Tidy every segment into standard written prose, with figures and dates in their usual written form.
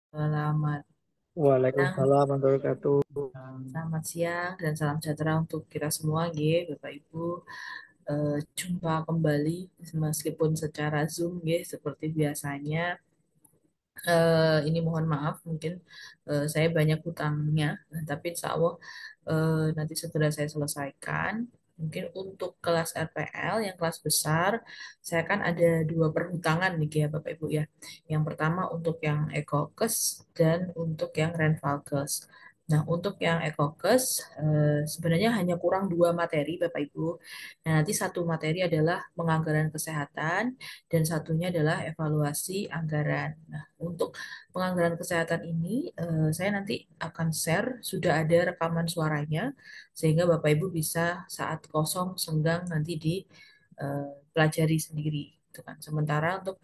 Selamat siang, Waalaikumsalam warahmatullahi wabarakatuh. selamat siang dan salam sejahtera untuk kita semua, Bapak Ibu. Jumpa kembali meskipun secara Zoom, seperti biasanya. Ini mohon maaf, mungkin saya banyak hutangnya, tapi insya Allah nanti segera saya selesaikan. Mungkin untuk kelas RPL yang kelas besar, saya kan ada dua perhutangan nih ya Bapak Ibu ya. Yang pertama untuk yang Ekokes dan untuk yang Renvalkes. Nah, untuk yang Ekokes sebenarnya hanya kurang dua materi Bapak Ibu. Nah, nanti satu materi adalah penganggaran kesehatan dan satunya adalah evaluasi anggaran. Nah, untuk penganggaran kesehatan ini, saya nanti akan share, sudah ada rekaman suaranya, sehingga Bapak Ibu bisa saat kosong, senggang nanti dipelajari sendiri. Gitu kan. Sementara untuk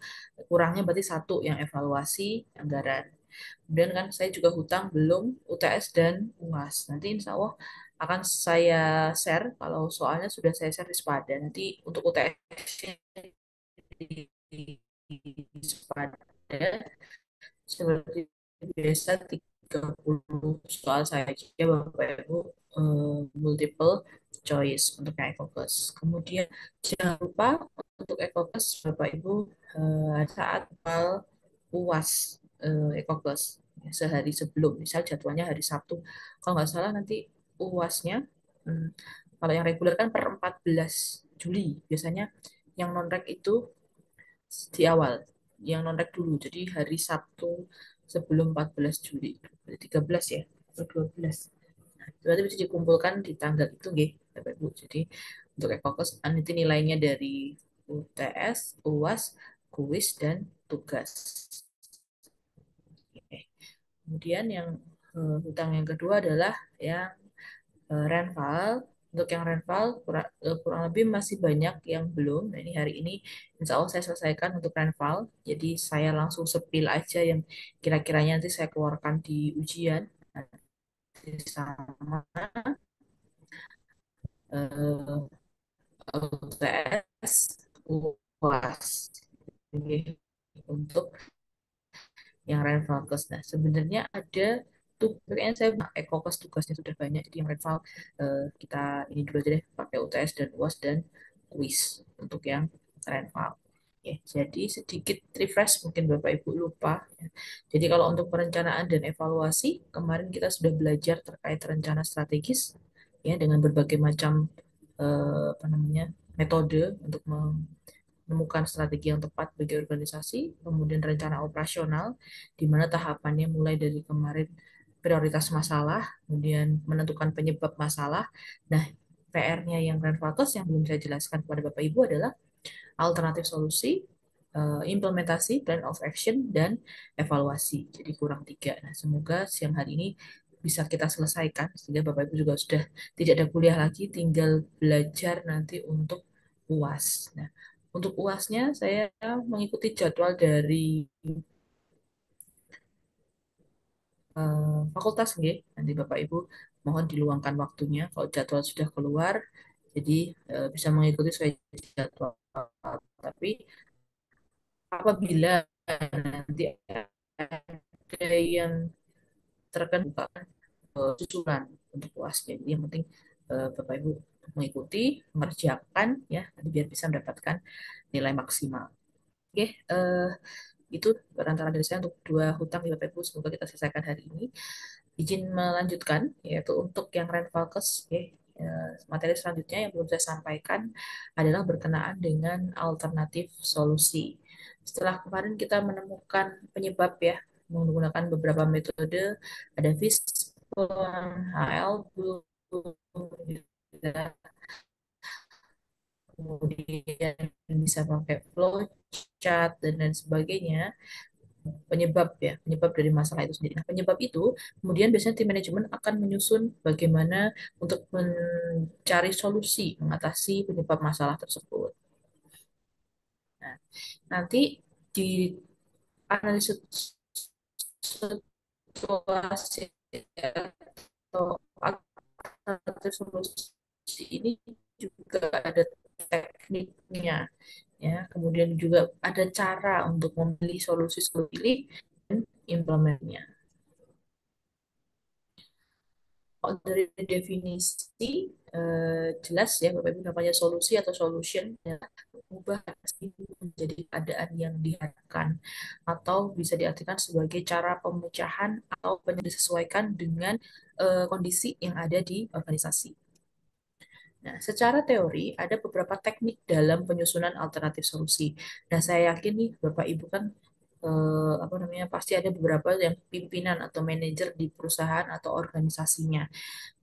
kurangnya berarti satu yang evaluasi anggaran. Kemudian kan saya juga hutang belum UTS dan UAS. Nanti insya Allah akan saya share, kalau soalnya sudah saya share di Spada. Nanti untuk UTS di Spada seperti biasa 30 soal saja Bapak Ibu, multiple choice untuk yang ECOFAST. Kemudian jangan lupa untuk ECOFAST Bapak Ibu saat hafal UAS ECOFAST sehari sebelum, misal jadwalnya hari Sabtu. Kalau nggak salah nanti UASnya, hmm, kalau yang reguler kan per 14 Juli. Biasanya yang non-reg itu di awal, yang non-reg dulu. Jadi hari Sabtu sebelum 14 Juli. Berarti 13 ya, atau 12. Nah, itu berarti bisa dikumpulkan di tanggal itu, nggih, Bapak Ibu. Jadi untuk ekokus nanti nilainya dari UTS, UAS, kuis, dan tugas. Oke. Kemudian yang hutang yang kedua adalah yang Renval. Untuk yang Renval kurang lebih masih banyak yang belum. Nah, ini hari ini insya Allah saya selesaikan untuk Renval. Jadi saya langsung sepil aja yang kira-kiranya nanti saya keluarkan di ujian. Nanti sama eh, UTS, UAS. Oke. Untuk yang Renvalkes. Nah, sebenarnya ada tuh, kayaknya saya ekokes tugasnya sudah banyak. Jadi yang Renval kita ini dulu aja deh, pakai UTS dan UAS dan kuis untuk yang Renval. Ya, jadi sedikit refresh mungkin Bapak Ibu lupa. Ya. Jadi kalau untuk perencanaan dan evaluasi, kemarin kita sudah belajar terkait rencana strategis ya dengan berbagai macam apa namanya metode untuk menemukan strategi yang tepat bagi organisasi, kemudian rencana operasional, di mana tahapannya mulai dari kemarin prioritas masalah, kemudian menentukan penyebab masalah. Nah, PR-nya yang Grand Focus yang belum saya jelaskan kepada Bapak Ibu adalah alternatif solusi, implementasi, plan of action, dan evaluasi. Jadi kurang tiga. Nah, semoga siang hari ini bisa kita selesaikan sehingga Bapak Ibu juga sudah tidak ada kuliah lagi, tinggal belajar nanti untuk UAS. Nah, untuk UASnya saya mengikuti jadwal dari fakultas, nggih. Nanti Bapak Ibu mohon diluangkan waktunya kalau jadwal sudah keluar. Jadi bisa mengikuti sesuai jadwal. Tapi apabila nanti ada yang terkena susulan untuk UASnya. Jadi yang penting Bapak Ibu mengikuti, mengerjakan ya, nanti biar bisa mendapatkan nilai maksimal. Oke, itu perantara dari saya untuk dua hutang ya Bapak Ibu. Semoga kita selesaikan hari ini. Izin melanjutkan, yaitu untuk yang Renvalkes, ya, materi selanjutnya yang belum saya sampaikan adalah berkenaan dengan alternatif solusi. Setelah kemarin kita menemukan penyebab ya, menggunakan beberapa metode, ada Fishbone, HL, kemudian bisa pakai flowchart dan lain sebagainya. Penyebab ya, penyebab dari masalah itu sendiri. Nah, penyebab itu kemudian biasanya tim manajemen akan menyusun bagaimana untuk mencari solusi mengatasi penyebab masalah tersebut. Nah, nanti di analisis situasi atau alternatif solusi ini juga ada tekniknya ya, kemudian juga ada cara untuk memilih solusi solusi implementnya. Kalau dari definisi jelas ya Bapak Ibu namanya solusi atau solution ya, mengubah menjadi keadaan yang diharapkan atau bisa diartikan sebagai cara pemecahan atau disesuaikan dengan kondisi yang ada di organisasi. Nah, secara teori ada beberapa teknik dalam penyusunan alternatif solusi. Nah, saya yakin nih Bapak Ibu kan apa namanya pasti ada beberapa yang pimpinan atau manajer di perusahaan atau organisasinya.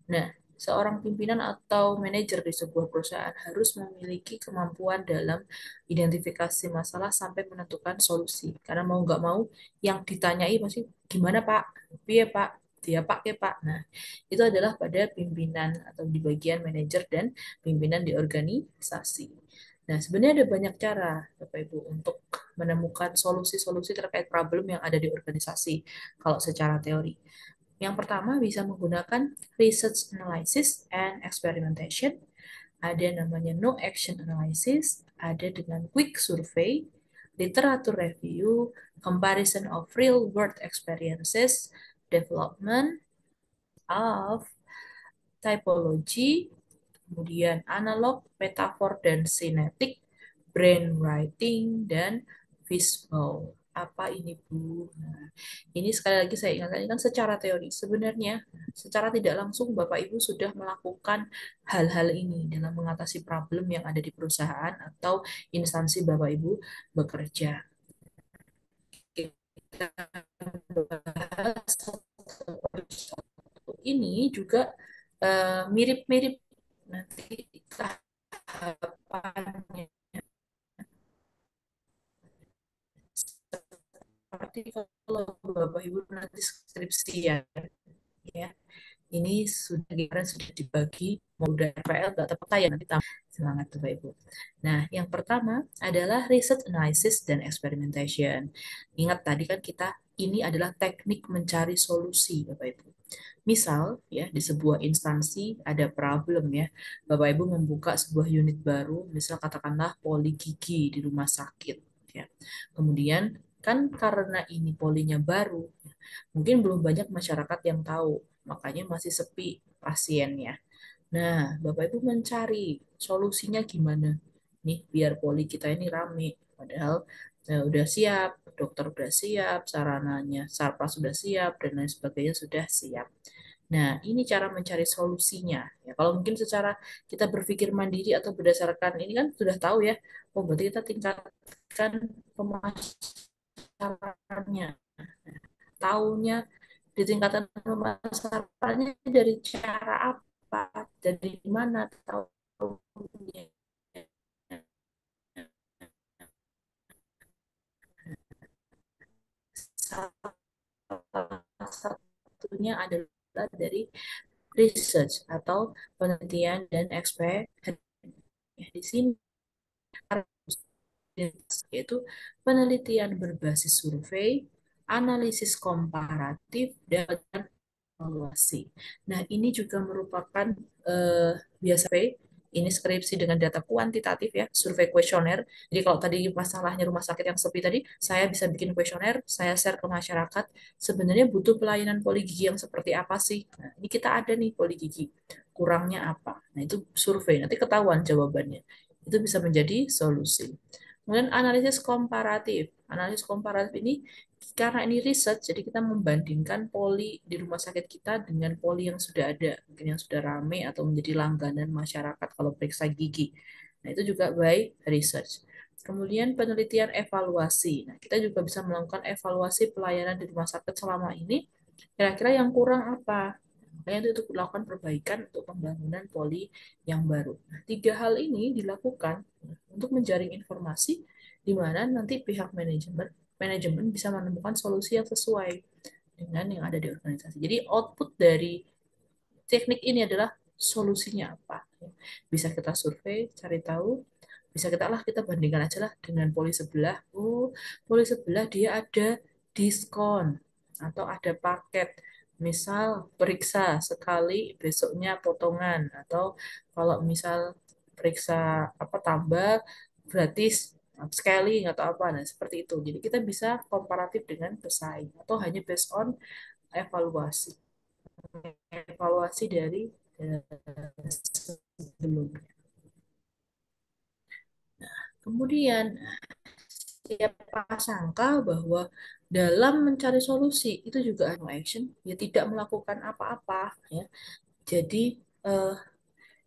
Nah, seorang pimpinan atau manajer di sebuah perusahaan harus memiliki kemampuan dalam identifikasi masalah sampai menentukan solusi. Karena mau nggak mau, yang ditanyai pasti gimana Pak? Iya Pak, dia Pak ya Pak. Nah, itu adalah pada pimpinan atau di bagian manajer dan pimpinan di organisasi. Nah, sebenarnya ada banyak cara, Bapak Ibu, untuk menemukan solusi-solusi terkait problem yang ada di organisasi, kalau secara teori. Yang pertama bisa menggunakan research analysis and experimentation. Ada namanya no action analysis, ada dengan quick survey, literature review, comparison of real world experiences, development of typology, kemudian analog, metafor, dan sinetik, brainwriting, dan visual. Apa ini, Bu? Nah, ini sekali lagi saya ingatkan, ini kan secara teori. Sebenarnya, secara tidak langsung Bapak Ibu sudah melakukan hal-hal ini dalam mengatasi problem yang ada di perusahaan atau instansi Bapak Ibu bekerja. Kita bahas ini juga mirip-mirip nanti tahapannya seperti kalau Bapak Ibu nanti skripsian ya. Ini sudah dibagi mau udah RPL nggak terpecah ya nanti semangat Bapak Ibu. Nah, yang pertama adalah research analysis dan experimentation. Ingat tadi kan kita ini adalah teknik mencari solusi Bapak Ibu. Misal ya di sebuah instansi ada problem ya. Bapak Ibu membuka sebuah unit baru, misal katakanlah poli gigi di rumah sakit ya. Kemudian kan karena ini polinya baru, mungkin belum banyak masyarakat yang tahu, makanya masih sepi pasiennya. Nah, Bapak Ibu mencari solusinya gimana nih biar poli kita ini rame. Padahal udah siap, dokter udah siap, sarananya, sarpas sudah siap, dan lain sebagainya sudah siap. Nah, ini cara mencari solusinya. Ya, kalau mungkin secara kita berpikir mandiri atau berdasarkan ini kan sudah tahu ya, oh berarti kita tingkatkan pemasarannya. Taunya di tingkatan pemasarannya dari cara apa, dari mana tahunya. Salah satunya adalah dari research atau penelitian dan eksperimen. Di sini yaitu penelitian berbasis survei, analisis komparatif, dan evaluasi. Nah, ini juga merupakan biasa ini skripsi dengan data kuantitatif ya, survei kuesioner. Jadi kalau tadi masalahnya rumah sakit yang sepi tadi, saya bisa bikin kuesioner, saya share ke masyarakat. Sebenarnya butuh pelayanan poli gigi yang seperti apa sih? Nah, ini kita ada nih poli gigi. Kurangnya apa? Nah, itu survei, nanti ketahuan jawabannya. Itu bisa menjadi solusi. Kemudian analisis komparatif. Analisis komparatif ini karena ini riset, jadi kita membandingkan poli di rumah sakit kita dengan poli yang sudah ada, mungkin yang sudah ramai atau menjadi langganan masyarakat kalau periksa gigi. Nah, itu juga by research. Kemudian penelitian evaluasi. Nah, kita juga bisa melakukan evaluasi pelayanan di rumah sakit selama ini. Kira-kira yang kurang apa? Nah, itu untuk melakukan perbaikan untuk pembangunan poli yang baru. Nah, tiga hal ini dilakukan untuk menjaring informasi di mana nanti pihak manajemen manajemen bisa menemukan solusi yang sesuai dengan yang ada di organisasi. Jadi output dari teknik ini adalah solusinya apa. Bisa kita survei, cari tahu, bisa kita bandingkan aja lah dengan poli sebelah. Oh, poli sebelah dia ada diskon atau ada paket. Misal periksa sekali besoknya potongan atau kalau misal periksa apa tambah gratis upscaling atau apa. Nah, seperti itu. Jadi kita bisa komparatif dengan pesaing atau hanya based on evaluasi. Evaluasi dari sebelumnya. Kemudian siapa sangka bahwa dalam mencari solusi itu juga no action, ya tidak melakukan apa-apa ya. Jadi eh,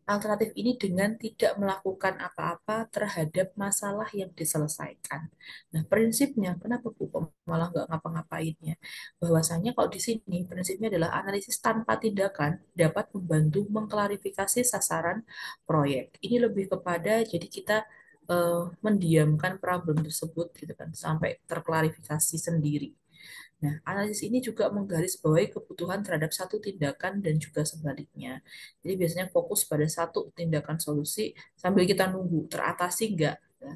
alternatif ini dengan tidak melakukan apa-apa terhadap masalah yang diselesaikan. Nah, prinsipnya kenapa Bu kok malah nggak ngapa-ngapainnya? Bahwasanya kalau di sini prinsipnya adalah analisis tanpa tindakan dapat membantu mengklarifikasi sasaran proyek. Ini lebih kepada jadi kita mendiamkan problem tersebut gitu kan sampai terklarifikasi sendiri. Nah, analisis ini juga menggarisbawahi kebutuhan terhadap satu tindakan dan juga sebaliknya. Jadi biasanya fokus pada satu tindakan solusi sambil kita nunggu teratasi enggak. Ya.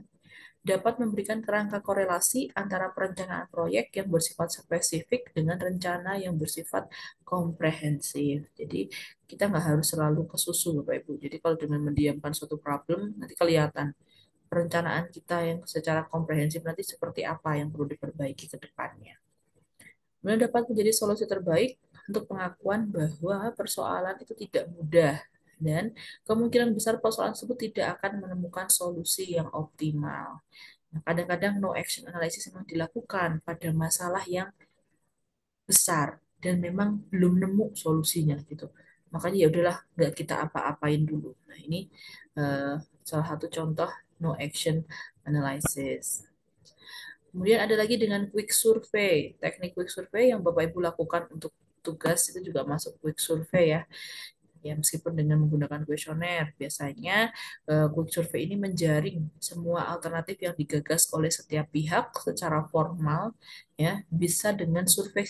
Dapat memberikan kerangka korelasi antara perencanaan proyek yang bersifat spesifik dengan rencana yang bersifat komprehensif. Jadi kita nggak harus selalu ke susu, Bapak Ibu. Jadi kalau dengan mendiamkan suatu problem, nanti kelihatan perencanaan kita yang secara komprehensif nanti seperti apa yang perlu diperbaiki ke depannya. Kemudian dapat menjadi solusi terbaik untuk pengakuan bahwa persoalan itu tidak mudah dan kemungkinan besar persoalan tersebut tidak akan menemukan solusi yang optimal. Nah, kadang-kadang no action analysis memang dilakukan pada masalah yang besar dan memang belum nemu solusinya gitu. Makanya ya udahlah nggak kita apa-apain dulu. Nah, ini eh, salah satu contoh no action analysis. Kemudian ada lagi dengan quick survey. Teknik quick survey yang Bapak Ibu lakukan untuk tugas itu juga masuk quick survey ya. Ya meskipun dengan menggunakan kuesioner, biasanya quick survey ini menjaring semua alternatif yang digagas oleh setiap pihak secara formal ya, bisa dengan survei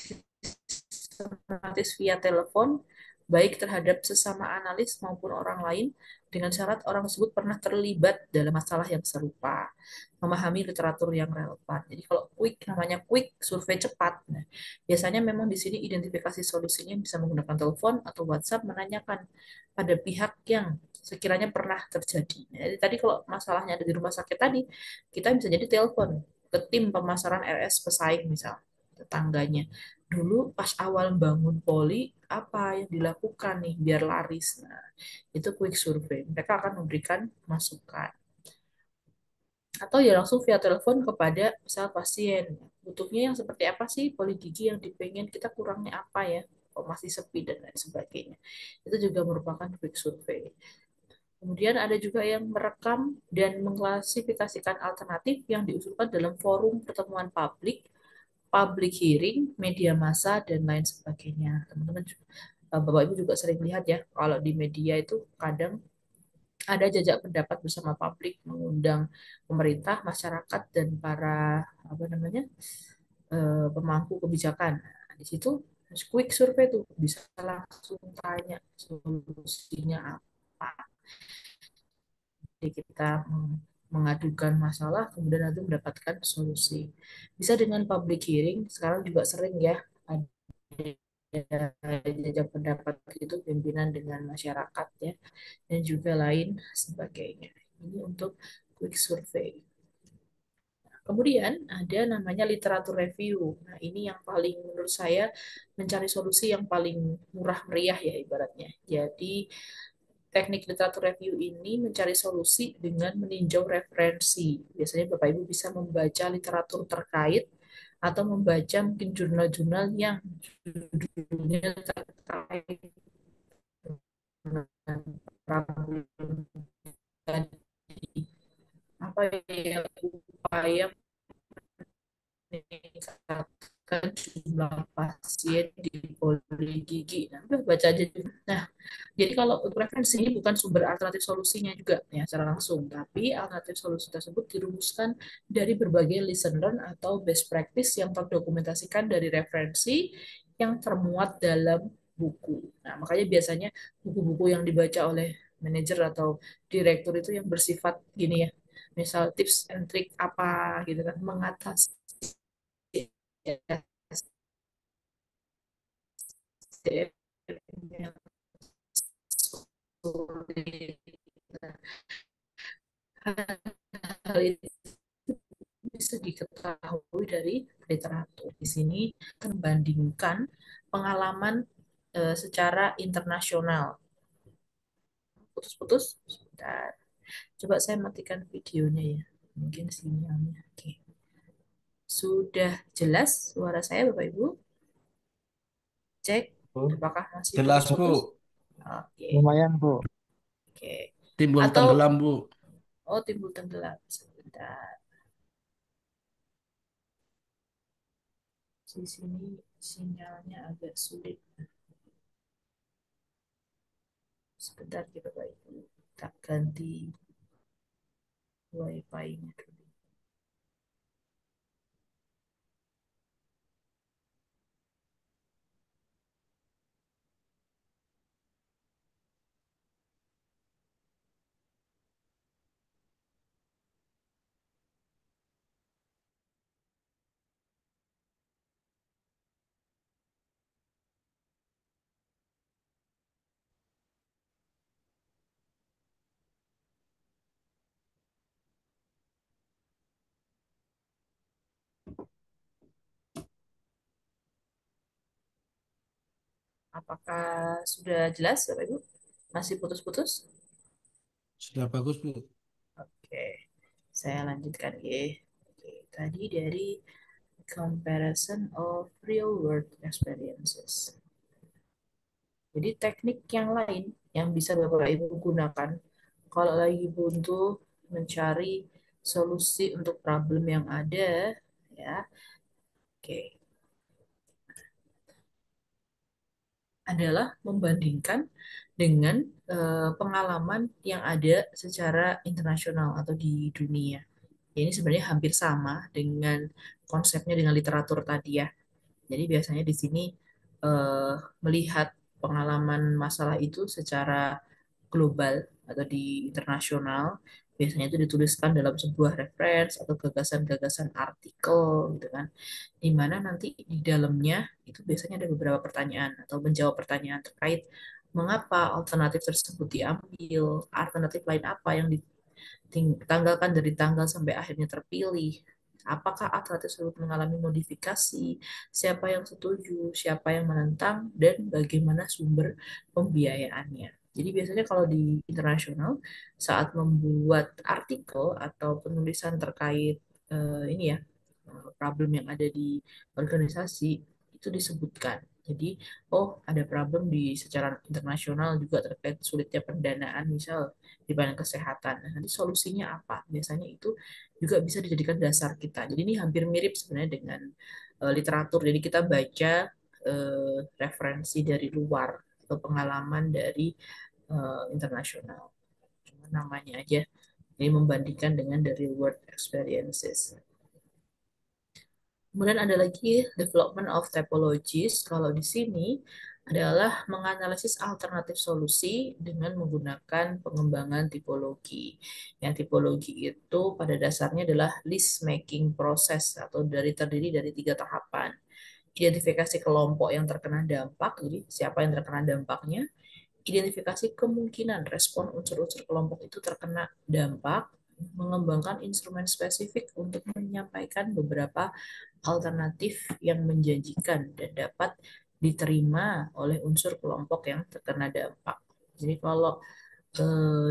sistematis via telepon baik terhadap sesama analis maupun orang lain dengan syarat orang tersebut pernah terlibat dalam masalah yang serupa, memahami literatur yang relevan. Jadi kalau quick namanya quick survei cepat. Nah, biasanya memang di sini identifikasi solusinya bisa menggunakan telepon atau WhatsApp menanyakan pada pihak yang sekiranya pernah terjadi. Nah, jadi tadi kalau masalahnya ada di rumah sakit tadi, kita bisa jadi telepon ke tim pemasaran RS pesaing misal tetangganya. Dulu pas awal bangun poli apa yang dilakukan nih biar laris. Nah, itu quick survey. Mereka akan memberikan masukan atau ya langsung via telepon kepada misal pasien butuhnya yang seperti apa sih poli gigi yang dipengen kita kurangnya apa ya kok masih sepi dan lain sebagainya itu juga merupakan quick survey. Kemudian ada juga yang merekam dan mengklasifikasikan alternatif yang diusulkan dalam forum pertemuan publik, public hearing, media massa, dan lain sebagainya. Teman-teman, Bapak Ibu juga sering lihat ya, kalau di media itu kadang ada jajak pendapat bersama publik mengundang pemerintah, masyarakat dan para apa namanya pemangku kebijakan. Nah, di situ quick survey tuh bisa langsung tanya solusinya apa. Jadi kita mengadukan masalah kemudian nanti mendapatkan solusi. Bisa dengan public hearing, sekarang juga sering ya ada jajak pendapat itu pimpinan dengan masyarakat ya dan juga lain sebagainya. Ini untuk quick survey. Kemudian ada namanya literatur review. Nah, ini yang paling menurut saya mencari solusi yang paling murah meriah ya ibaratnya. Jadi teknik literatur review ini mencari solusi dengan meninjau referensi. Biasanya Bapak Ibu bisa membaca literatur terkait atau membaca mungkin jurnal-jurnal yang judulnya terkait dengan problem tadi. Apa ya upaya meningkatkan jumlah pasien di poli gigi. Nah, udah baca aja. Nah, jadi kalau referensi ini bukan sumber alternatif solusinya juga ya secara langsung, tapi alternatif solusi tersebut dirumuskan dari berbagai lesson learn atau best practice yang terdokumentasikan dari referensi yang termuat dalam buku. Nah, makanya biasanya buku-buku yang dibaca oleh manajer atau direktur itu yang bersifat gini ya, misal tips and trick apa gitu kan mengatasi yang sulit. Hal itu bisa diketahui dari literatur. Di sini membandingkan pengalaman secara internasional. Putus-putus, sebentar. Coba saya matikan videonya ya. Mungkin sinyalnya. Oke. Sudah jelas suara saya, Bapak Ibu? Cek, Bu. apakah masih Jelas, putus-putus? Bu. Oke, Lumayan, Bu. oke. Timbul Atau, tenggelam, Bu. oh timbul tenggelam. Sebentar. Di sini sinyalnya agak sulit. Sebentar ya Bapak Ibu. Tak ganti wifi-nya dulu. Apakah sudah jelas Bapak Ibu? Masih putus-putus? Sudah bagus, Bu. Oke, saya lanjutkan ya. Oke, tadi dari comparison of real world experiences. Jadi teknik yang lain yang bisa Bapak Ibu gunakan kalau lagi buntu mencari solusi untuk problem yang ada, ya. Oke, adalah membandingkan dengan pengalaman yang ada secara internasional atau di dunia. Ini sebenarnya hampir sama dengan konsepnya dengan literatur tadi ya. Jadi biasanya di sini eh, melihat pengalaman masalah itu secara global atau di internasional, biasanya itu dituliskan dalam sebuah reference atau gagasan-gagasan artikel gitu kan, di mana nanti di dalamnya itu biasanya ada beberapa pertanyaan atau menjawab pertanyaan terkait mengapa alternatif tersebut diambil, alternatif lain apa yang tanggalkan dari tanggal sampai akhirnya terpilih. Apakah alternatif tersebut mengalami modifikasi? Siapa yang setuju? Siapa yang menentang? Dan bagaimana sumber pembiayaannya? Jadi biasanya kalau di internasional saat membuat artikel atau penulisan terkait ini ya problem yang ada di organisasi itu disebutkan. Jadi, oh ada problem di secara internasional juga terkait sulitnya pendanaan misal di bidang kesehatan. Nah, nanti solusinya apa? Biasanya itu juga bisa dijadikan dasar kita. Jadi ini hampir mirip sebenarnya dengan literatur. Jadi kita baca referensi dari luar atau pengalaman dari internasional. Cuma namanya aja. Ini membandingkan dengan the real world experiences. Kemudian ada lagi development of typologies. Kalau di sini adalah menganalisis alternatif solusi dengan menggunakan pengembangan tipologi. Yang tipologi itu pada dasarnya adalah list making process atau terdiri dari tiga tahapan. Identifikasi kelompok yang terkena dampak, jadi siapa yang terkena dampaknya. Identifikasi kemungkinan respon unsur-unsur kelompok itu terkena dampak, mengembangkan instrumen spesifik untuk menyampaikan beberapa alternatif yang menjanjikan dan dapat diterima oleh unsur kelompok yang terkena dampak. Jadi kalau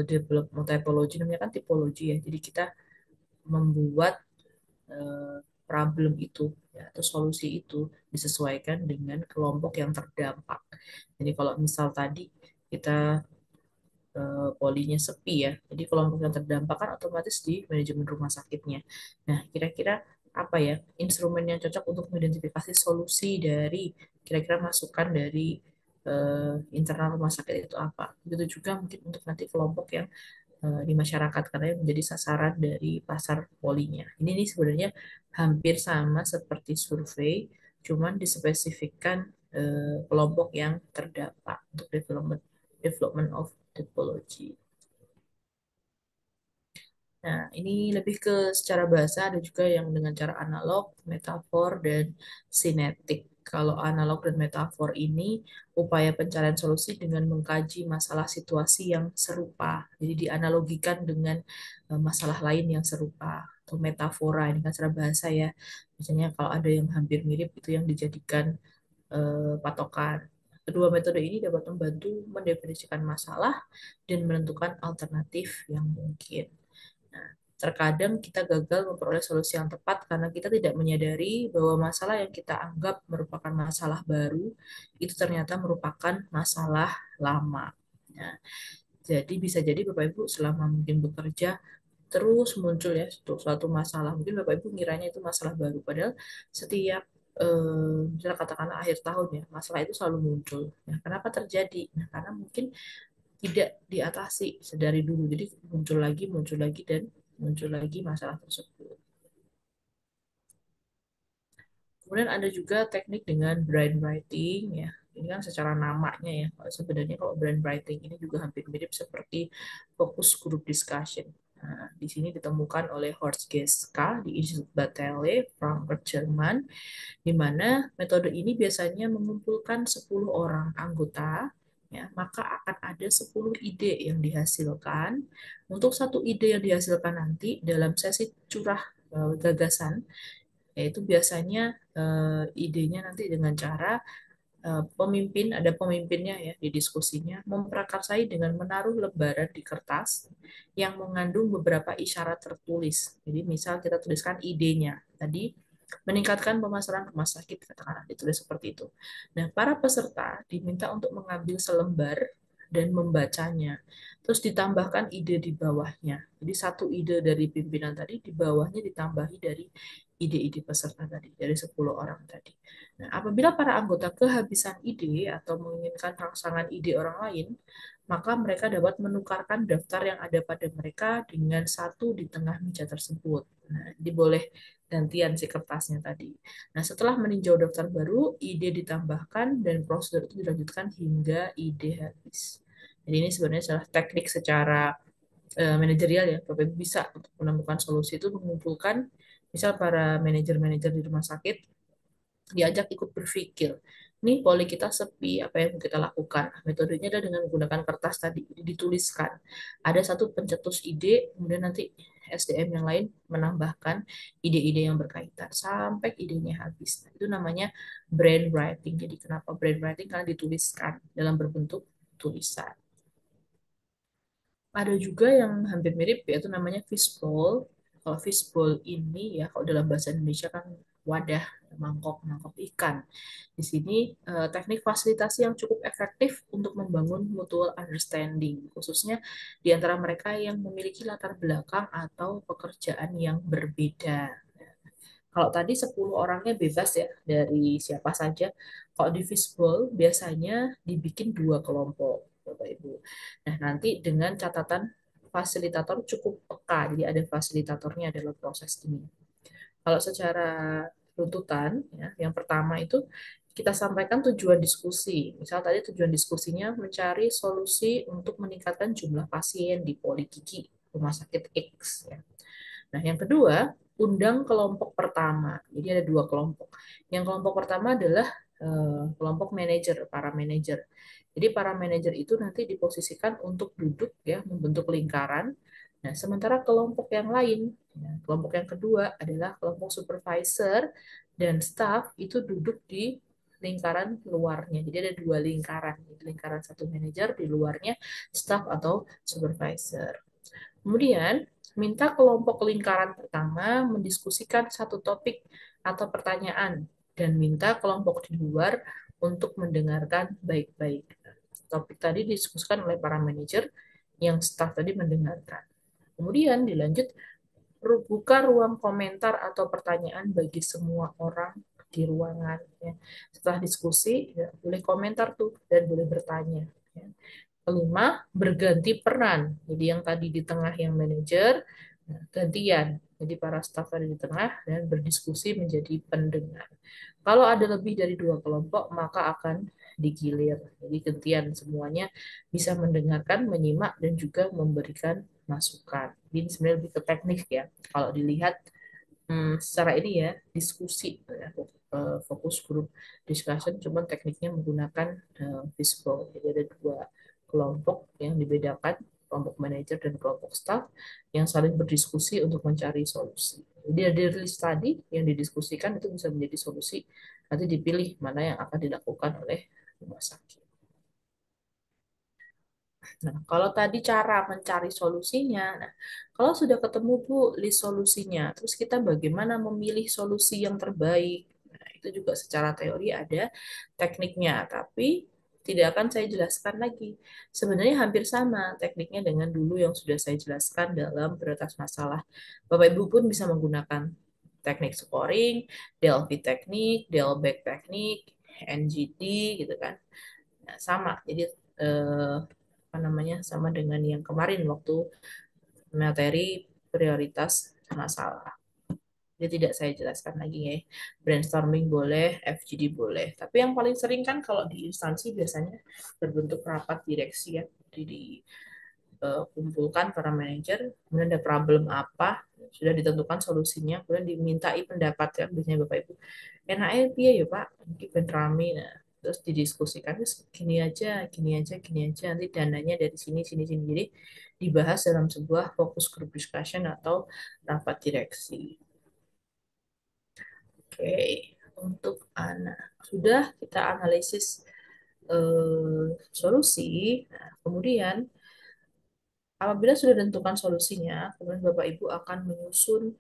development typology namanya kan tipologi ya. Jadi kita membuat problem itu ya, atau solusi itu disesuaikan dengan kelompok yang terdampak. Jadi kalau misal tadi kita polinya sepi ya. Jadi kelompok yang terdampak kan otomatis di manajemen rumah sakitnya. Nah, kira-kira apa ya instrumen yang cocok untuk mengidentifikasi solusi dari kira-kira masukan dari internal rumah sakit itu apa? Begitu juga mungkin untuk nanti kelompok yang di masyarakat karena yang menjadi sasaran dari pasar polinya. Ini sebenarnya hampir sama seperti survei, cuman dispesifikkan kelompok yang terdampak untuk development development of typology. Nah, ini lebih ke secara bahasa, ada juga yang dengan cara analog, metafor, dan sinetik. Kalau analog dan metafor ini upaya pencarian solusi dengan mengkaji masalah situasi yang serupa. Jadi dianalogikan dengan masalah lain yang serupa. atau metafora, ini kan secara bahasa ya. Misalnya kalau ada yang hampir mirip itu yang dijadikan patokan. Kedua metode ini dapat membantu mendefinisikan masalah dan menentukan alternatif yang mungkin. Nah, terkadang kita gagal memperoleh solusi yang tepat karena kita tidak menyadari bahwa masalah yang kita anggap merupakan masalah baru itu ternyata merupakan masalah lama. Nah, jadi bisa jadi Bapak Ibu selama mungkin bekerja terus muncul ya suatu masalah. Mungkin Bapak Ibu ngiranya itu masalah baru, padahal setiap misalnya katakanlah akhir tahun ya, masalah itu selalu muncul. Nah, kenapa terjadi? Nah, karena mungkin tidak diatasi sedari dulu. Jadi muncul lagi, dan muncul lagi masalah tersebut. Kemudian ada juga teknik dengan brainwriting ya. Ini kan secara namanya ya. Sebenarnya kalau brainwriting ini juga hampir mirip seperti focus group discussion. Nah, di sini ditemukan oleh Horst Geska di Institut Basel, Frankfurt, Jerman, di mana metode ini biasanya mengumpulkan 10 orang anggota, ya, maka akan ada 10 ide yang dihasilkan. Untuk satu ide yang dihasilkan nanti dalam sesi curah gagasan, yaitu biasanya idenya nanti dengan cara pemimpin, ada pemimpinnya ya di diskusinya, memprakarsai dengan menaruh lembaran di kertas yang mengandung beberapa isyarat tertulis. Jadi misal kita tuliskan idenya tadi, meningkatkan pemasaran rumah sakit, katakanlah ditulis seperti itu. Nah, para peserta diminta untuk mengambil selembar dan membacanya. Terus ditambahkan ide di bawahnya. Jadi satu ide dari pimpinan tadi, di bawahnya ditambahi dari ide-ide peserta tadi, dari 10 orang tadi. Nah, apabila para anggota kehabisan ide atau menginginkan rangsangan ide orang lain, maka mereka dapat menukarkan daftar yang ada pada mereka dengan satu di tengah meja tersebut. Nah, jadi boleh gantian si kertasnya tadi. Nah, setelah meninjau daftar baru, ide ditambahkan dan prosedur itu dilanjutkan hingga ide habis. Jadi ini sebenarnya adalah teknik secara manajerial ya. Bapak Ibu bisa untuk menemukan solusi itu mengumpulkan misal para manajer-manajer di rumah sakit diajak ikut berpikir. Nih poli kita sepi, apa yang kita lakukan? Metodenya adalah dengan menggunakan kertas tadi, dituliskan. Ada satu pencetus ide, kemudian nanti SDM yang lain menambahkan ide-ide yang berkaitan sampai idenya habis. Nah, itu namanya brainwriting. Jadi kenapa brainwriting? Karena dituliskan dalam berbentuk tulisan. Ada juga yang hampir mirip yaitu namanya fishbowl. Kalau fishbowl ini ya kalau dalam bahasa Indonesia kan wadah, mangkok mangkok ikan. Di sini teknik fasilitasi yang cukup efektif untuk membangun mutual understanding, khususnya di antara mereka yang memiliki latar belakang atau pekerjaan yang berbeda. Kalau tadi 10 orangnya bebas ya dari siapa saja. Kalau di fishbowl biasanya dibikin dua kelompok, Bapak Ibu. Nah, nanti dengan catatan fasilitator cukup peka. Jadi ada fasilitatornya dalam proses ini. Kalau secara runtutan, ya, yang pertama itu kita sampaikan tujuan diskusi. Misal tadi tujuan diskusinya mencari solusi untuk meningkatkan jumlah pasien di Polikiki Rumah Sakit X. Ya. Nah, yang kedua, undang kelompok pertama. Jadi ada dua kelompok. Yang kelompok pertama adalah kelompok manajer, para manajer. Jadi para manajer itu nanti diposisikan untuk duduk ya, membentuk lingkaran. Nah, sementara kelompok yang lain, ya, kelompok yang kedua adalah kelompok supervisor dan staff itu duduk di lingkaran luarnya. Jadi ada dua lingkaran. Lingkaran satu manajer, di luarnya staff atau supervisor. Kemudian, minta kelompok lingkaran pertama mendiskusikan satu topik atau pertanyaan dan minta kelompok di luar untuk mendengarkan baik-baik. Topik tadi didiskusikan oleh para manajer, yang staff tadi mendengarkan. Kemudian dilanjut buka ruang komentar atau pertanyaan bagi semua orang di ruangan. Ya. Setelah diskusi, ya, boleh komentar tuh dan boleh bertanya. Ya. Kelima, berganti peran. Jadi yang tadi di tengah yang manajer, nah, gantian. Jadi para staf ada di tengah dan berdiskusi menjadi pendengar. Kalau ada lebih dari dua kelompok, maka akan digilir. Jadi gantian semuanya bisa mendengarkan, menyimak, dan juga memberikan masukan. Ini sebenarnya lebih ke teknik ya. Kalau dilihat secara ini ya, diskusi, ya, fokus group discussion, cuman tekniknya menggunakan fishbowl. Jadi ada dua kelompok yang dibedakan. kelompok manajer dan kelompok staff yang saling berdiskusi untuk mencari solusi. Jadi ada list tadi yang didiskusikan itu bisa menjadi solusi, nanti dipilih mana yang akan dilakukan oleh rumah sakit. Nah, kalau tadi cara mencari solusinya, nah, kalau sudah ketemu Bu list solusinya, terus kita bagaimana memilih solusi yang terbaik? Nah, itu juga secara teori ada tekniknya, tapi tidak akan saya jelaskan lagi. Sebenarnya hampir sama tekniknya dengan dulu yang sudah saya jelaskan dalam prioritas masalah. Bapak Ibu pun bisa menggunakan teknik scoring, Delphi teknik, Delbeck teknik, NGD gitu kan. Nah, sama. Jadi apa namanya sama dengan yang kemarin waktu materi prioritas masalah. Jadi tidak saya jelaskan lagi ya. Brainstorming boleh, FGD boleh. Tapi yang paling sering kan kalau di instansi biasanya berbentuk rapat direksi ya. Jadi kumpulkan para manajer, kemudian ada problem apa, sudah ditentukan solusinya, kemudian dimintai pendapat ya biasanya Bapak Ibu. Enaknya piye ya Pak? Mungkin rame, nah, terus didiskusikan terus gini aja, gini aja, gini aja, nanti dananya dari sini, sini, sini. Jadi dibahas dalam sebuah fokus group discussion atau rapat direksi. Oke, untuk anak sudah kita analisis solusi. Nah, kemudian apabila sudah ditentukan solusinya, kemudian Bapak Ibu akan menyusun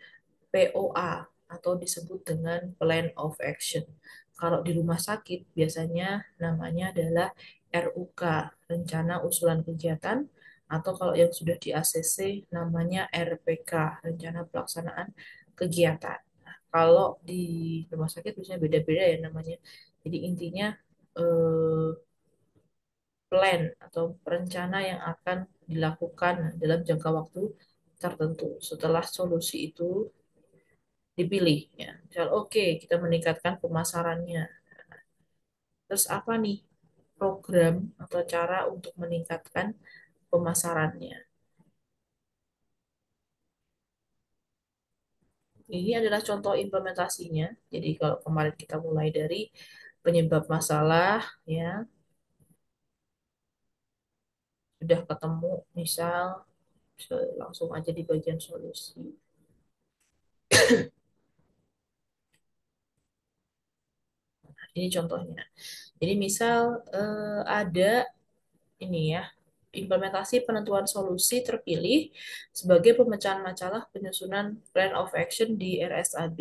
POA atau disebut dengan Plan of Action. Kalau di rumah sakit biasanya namanya adalah RUK, Rencana Usulan Kegiatan, atau kalau yang sudah di ACC namanya RPK, Rencana Pelaksanaan Kegiatan. Nah, kalau di rumah sakit biasanya beda-beda ya namanya. Jadi intinya eh, plan atau rencana yang akan dilakukan dalam jangka waktu tertentu. Setelah solusi itu dipilih ya. Misal oke, kita meningkatkan pemasarannya. Terus apa nih program atau cara untuk meningkatkan pemasarannya? Ini adalah contoh implementasinya. Jadi kalau kemarin kita mulai dari penyebab masalah ya, sudah ketemu misal langsung aja di bagian solusi. Ini contohnya. Jadi misal ada ini ya, implementasi penentuan solusi terpilih sebagai pemecahan masalah penyusunan Plan of Action di RSAB.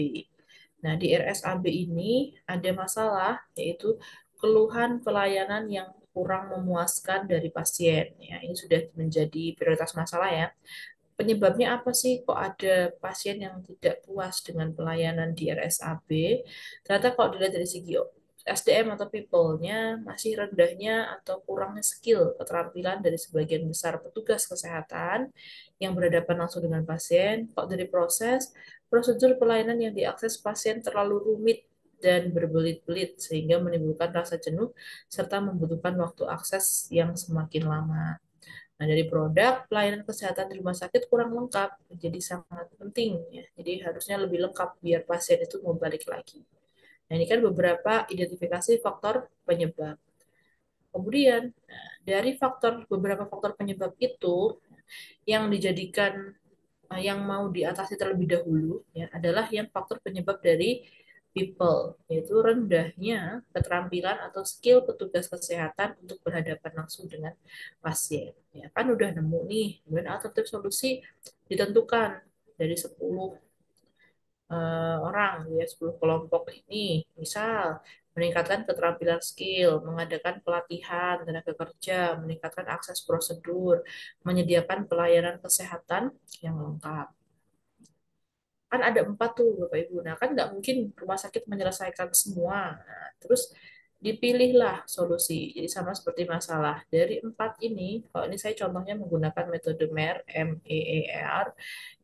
Nah, di RSAB ini ada masalah yaitu keluhan pelayanan yang kurang memuaskan dari pasien. Ya, ini sudah menjadi prioritas masalah ya. Penyebabnya apa sih kok ada pasien yang tidak puas dengan pelayanan di RSAB? Ternyata kalau dilihat dari segi SDM atau people-nya masih rendahnya atau kurangnya skill keterampilan dari sebagian besar petugas kesehatan yang berhadapan langsung dengan pasien. Kok dari proses, prosedur pelayanan yang diakses pasien terlalu rumit dan berbelit-belit sehingga menimbulkan rasa jenuh serta membutuhkan waktu akses yang semakin lama. Nah, dari produk pelayanan kesehatan di rumah sakit kurang lengkap, jadi sangat penting ya. Jadi harusnya lebih lengkap biar pasien itu mau balik lagi. Nah, ini kan beberapa identifikasi faktor penyebab. Kemudian, nah, dari beberapa faktor penyebab itu yang dijadikan yang mau diatasi terlebih dahulu ya adalah yang faktor penyebab dari people, yaitu rendahnya keterampilan atau skill petugas kesehatan untuk berhadapan langsung dengan pasien. Ya kan udah nemu nih, kemudian alternatif solusi ditentukan dari 10 orang ya 10 kelompok ini. Misal meningkatkan keterampilan skill, mengadakan pelatihan tenaga kerja, meningkatkan akses prosedur, menyediakan pelayanan kesehatan yang lengkap. Kan ada 4 tuh Bapak Ibu. Nah kan nggak mungkin rumah sakit menyelesaikan semua. Nah, terus dipilihlah solusi. Jadi sama seperti masalah. Dari 4 ini, kalau ini saya contohnya menggunakan metode MER, MEER,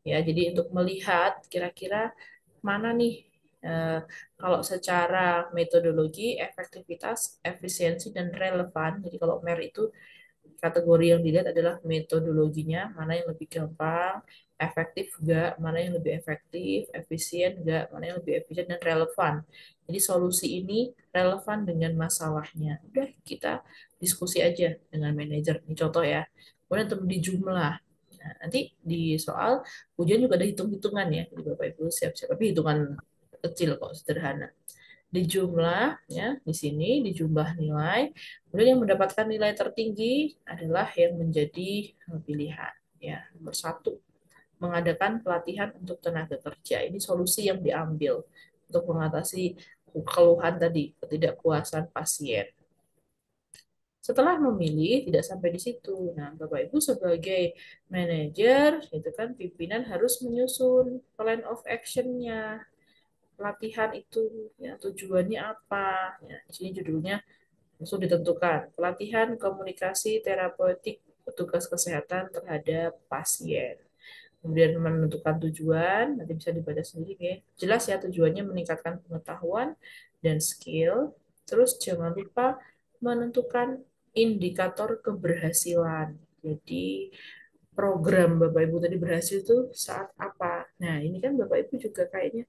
ya. Jadi untuk melihat kira-kira mana nih eh, kalau secara metodologi, efektivitas, efisiensi, dan relevan. Jadi kalau MER itu kategori yang dilihat adalah metodologinya, mana yang lebih gampang, efektif enggak, mana yang lebih efektif, efisien enggak, mana yang lebih efisien dan relevan. Jadi solusi ini relevan dengan masalahnya. Udah kita diskusi aja dengan manajer. Ini contoh ya. kemudian untuk di jumlah. Nah, nanti di soal ujian juga ada hitung-hitungan ya, jadi Bapak Ibu siap-siap, tapi hitungan kecil kok, sederhana. Di jumlah ya, di sini di jumlah nilai, kemudian yang mendapatkan nilai tertinggi adalah yang menjadi pilihan ya. Nomor satu, mengadakan pelatihan untuk tenaga kerja. Ini solusi yang diambil untuk mengatasi keluhan tadi, ketidakpuasan pasien. Setelah memilih, tidak sampai di situ. Nah, Bapak Ibu sebagai manajer, itu kan pimpinan harus menyusun plan of action-nya, pelatihan itu, ya, tujuannya apa. Ya, di sini judulnya langsung ditentukan. Pelatihan komunikasi terapeutik petugas kesehatan terhadap pasien. Kemudian menentukan tujuan, nanti bisa dibaca sendiri ya. Jelas ya tujuannya meningkatkan pengetahuan dan skill. Terus jangan lupa menentukan indikator keberhasilan. Jadi program Bapak Ibu tadi berhasil itu saat apa? Nah, ini kan Bapak Ibu juga kayaknya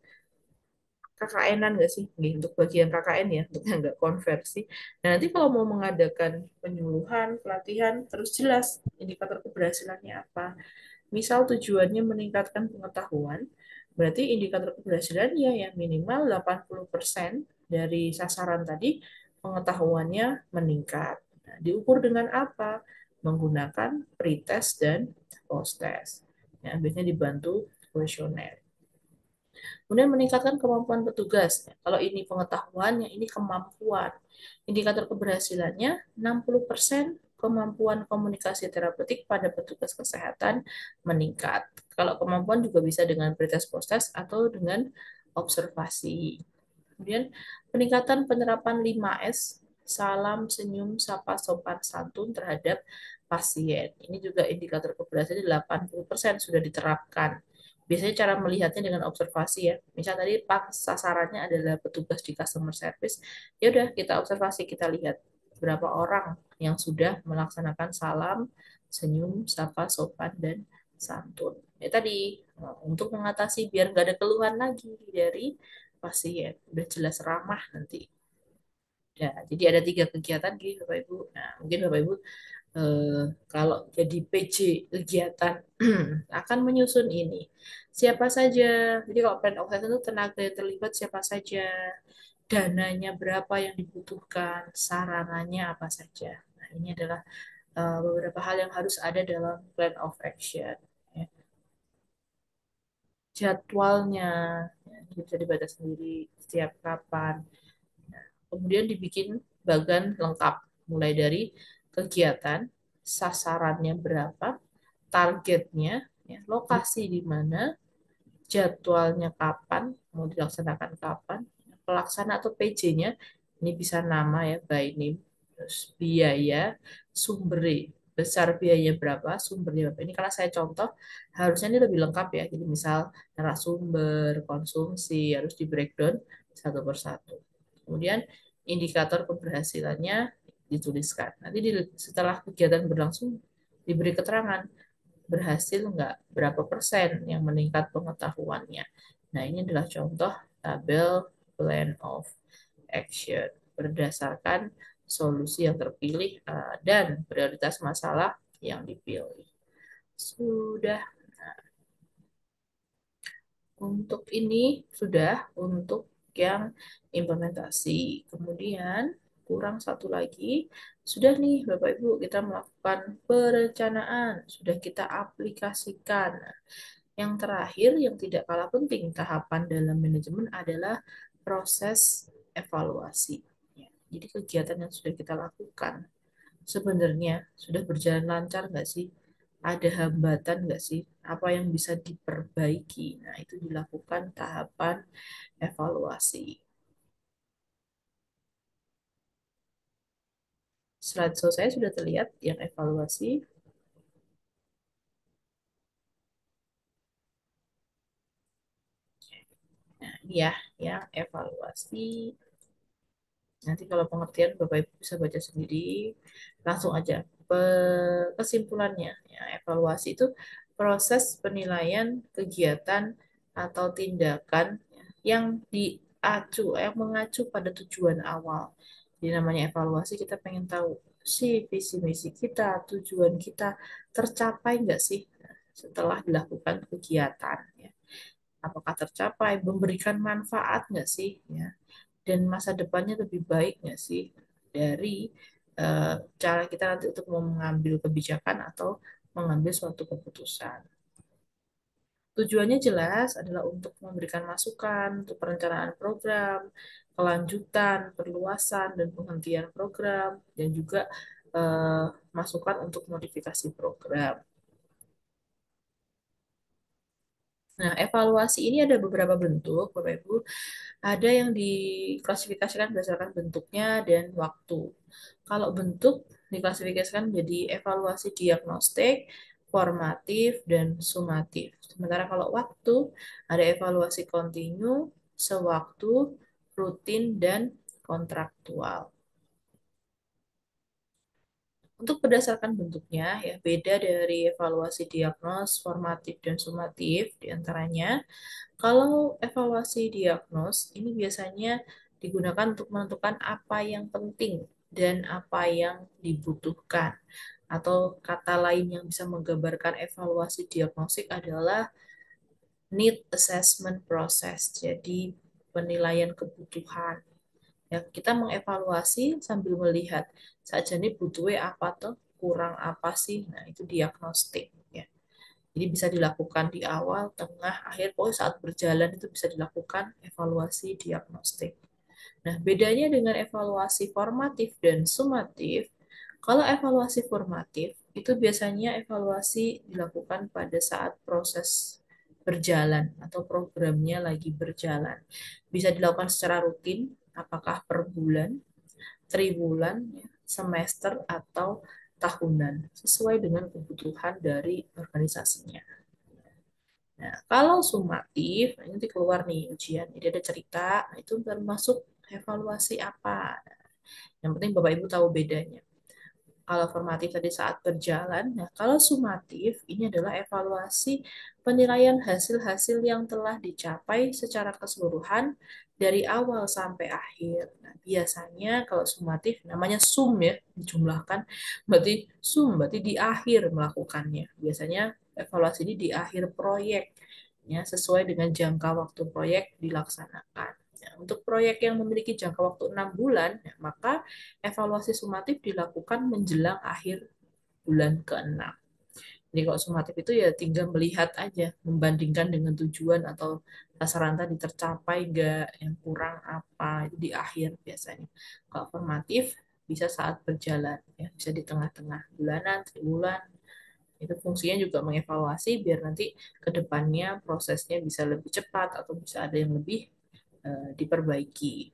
KKN-an nggak sih? Nih, untuk bagian KKN ya, untuk yang nggak konversi. Nah, nanti kalau mau mengadakan penyuluhan, pelatihan, terus jelas indikator keberhasilannya apa. Misal tujuannya meningkatkan pengetahuan, berarti indikator keberhasilan ya yang minimal 80% dari sasaran tadi pengetahuannya meningkat. Nah, diukur dengan apa? Menggunakan pretest dan post-test. Ya, biasanya dibantu kuesioner. Kemudian meningkatkan kemampuan petugas. Kalau ini pengetahuan, yang ini kemampuan. Indikator keberhasilannya 60% kemampuan komunikasi terapeutik pada petugas kesehatan meningkat. Kalau kemampuan juga bisa dengan pretest post-test atau dengan observasi. Kemudian peningkatan penerapan 5S, salam, senyum, sapa, sopan, santun terhadap pasien. Ini juga indikator keberhasilan 80% sudah diterapkan. Biasanya cara melihatnya dengan observasi ya. Misal tadi pas sasarannya adalah petugas di customer service, ya udah kita observasi, kita lihat berapa orang yang sudah melaksanakan salam, senyum, sapa, sopan, dan santun. Ya tadi untuk mengatasi biar nggak ada keluhan lagi dari pasien, udah jelas ramah nanti. Ya, jadi ada 3 kegiatan gitu Bapak Ibu. Nah, mungkin Bapak Ibu kalau jadi PJ kegiatan akan menyusun ini. Siapa saja? Jadi kalau plan of action itu tenaga yang terlibat siapa saja, dananya berapa yang dibutuhkan, sarananya apa saja. Nah, ini adalah beberapa hal yang harus ada dalam plan of action. Ya. Jadwalnya, ya, ini bisa dibaca sendiri setiap kapan. Kemudian dibikin bagan lengkap, mulai dari kegiatan, sasarannya berapa, targetnya, ya, lokasi di mana, jadwalnya kapan, mau dilaksanakan kapan, pelaksana atau PJ-nya, ini bisa nama ya, by name, terus biaya, sumber besar biayanya berapa, sumbernya berapa. Ini karena saya contoh, harusnya ini lebih lengkap ya. Jadi misal narasumber, konsumsi, harus di breakdown satu persatu. Kemudian indikator keberhasilannya dituliskan. Nanti setelah kegiatan berlangsung diberi keterangan berhasil nggak, berapa persen yang meningkat pengetahuannya. Nah, ini adalah contoh tabel plan of action berdasarkan solusi yang terpilih dan prioritas masalah yang dipilih. Sudah. Nah, untuk ini sudah untuk yang implementasi. Kemudian kurang satu lagi. Sudah nih Bapak Ibu kita melakukan perencanaan, sudah kita aplikasikan. Yang terakhir, yang tidak kalah penting tahapan dalam manajemen adalah proses evaluasi. Ya, jadi kegiatan yang sudah kita lakukan sebenarnya sudah berjalan lancar nggak sih? Ada hambatan nggak sih? Apa yang bisa diperbaiki? Nah, itu dilakukan tahapan evaluasi. Slide saya sudah terlihat yang evaluasi. Nah, ini ya, yang evaluasi. Nanti kalau pengertian Bapak Ibu bisa baca sendiri, langsung aja. Kesimpulannya, ya, evaluasi itu proses penilaian kegiatan atau tindakan yang mengacu pada tujuan awal. Jadi namanya evaluasi kita pengen tahu sih visi misi kita, tujuan kita tercapai nggak sih setelah dilakukan kegiatan ya. Apakah tercapai, memberikan manfaat nggak sih ya, dan masa depannya lebih baik nggak sih dari cara kita nanti untuk mengambil kebijakan atau mengambil suatu keputusan. Tujuannya jelas adalah untuk memberikan masukan untuk perencanaan program, kelanjutan, perluasan, dan penghentian program, dan juga eh, masukan untuk modifikasi program. Nah, evaluasi ini ada beberapa bentuk, Bapak Ibu. Ada yang diklasifikasikan berdasarkan bentuknya dan waktu. Kalau bentuk diklasifikasikan menjadi evaluasi diagnostik, formatif, dan sumatif. Sementara kalau waktu ada evaluasi kontinu, sewaktu, rutin, dan kontraktual. Untuk berdasarkan bentuknya, ya beda dari evaluasi diagnos, formatif, dan sumatif diantaranya. Kalau evaluasi diagnos, ini biasanya digunakan untuk menentukan apa yang penting dan apa yang dibutuhkan. Atau kata lain yang bisa menggambarkan evaluasi diagnostik adalah need assessment process. Jadi penilaian kebutuhan. Ya, kita mengevaluasi sambil melihat saja nih butuhnya apa tuh, kurang apa sih. Nah, itu diagnostik ya. Jadi bisa dilakukan di awal, tengah, akhir, pokoknya saat berjalan itu bisa dilakukan evaluasi diagnostik. Nah, bedanya dengan evaluasi formatif dan sumatif, kalau evaluasi formatif itu biasanya evaluasi dilakukan pada saat proses berjalan atau programnya lagi berjalan. Bisa dilakukan secara rutin, apakah per bulan, triwulan, ya, semester, atau tahunan, sesuai dengan kebutuhan dari organisasinya. Nah, kalau sumatif, nah, nanti keluar nih ujian. Jadi ada cerita, nah itu termasuk evaluasi apa. Yang penting Bapak Ibu tahu bedanya. Kalau formatif tadi saat berjalan, nah kalau sumatif ini adalah evaluasi penilaian hasil-hasil yang telah dicapai secara keseluruhan dari awal sampai akhir. Nah, biasanya kalau sumatif namanya sum ya, dijumlahkan berarti sum, berarti di akhir melakukannya. Biasanya evaluasi ini di akhir proyek ya, sesuai dengan jangka waktu proyek dilaksanakan. Ya, untuk proyek yang memiliki jangka waktu 6 bulan, ya, maka evaluasi sumatif dilakukan menjelang akhir bulan ke-6. Jadi kalau sumatif itu ya tinggal melihat aja, membandingkan dengan tujuan atau sasaran tadi tercapai nggak, yang kurang apa, itu di akhir biasanya. Kalau formatif bisa saat berjalan, ya bisa di tengah-tengah bulanan, triwulan, itu fungsinya juga mengevaluasi biar nanti ke depannya prosesnya bisa lebih cepat atau bisa ada yang lebih diperbaiki.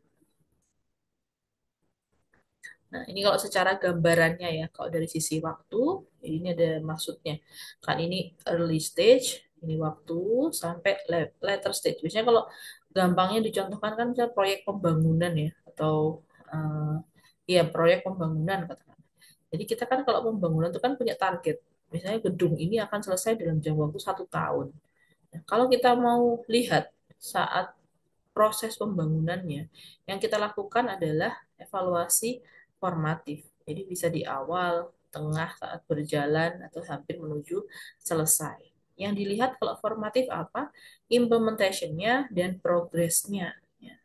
Nah, ini kalau secara gambarannya ya, kalau dari sisi waktu, ini ada maksudnya. Kan ini early stage, ini waktu, sampai later stage. Biasanya kalau gampangnya dicontohkan kan misalnya proyek pembangunan ya, atau eh, ya proyek pembangunan katakan. Jadi kita kan kalau pembangunan itu kan punya target. Misalnya gedung ini akan selesai dalam jangka waktu 1 tahun. Nah, kalau kita mau lihat saat proses pembangunannya, yang kita lakukan adalah evaluasi formatif. Jadi bisa di awal, tengah, saat berjalan, atau hampir menuju selesai. Yang dilihat kalau formatif apa? Implementation-nya dan progresnya. Ya.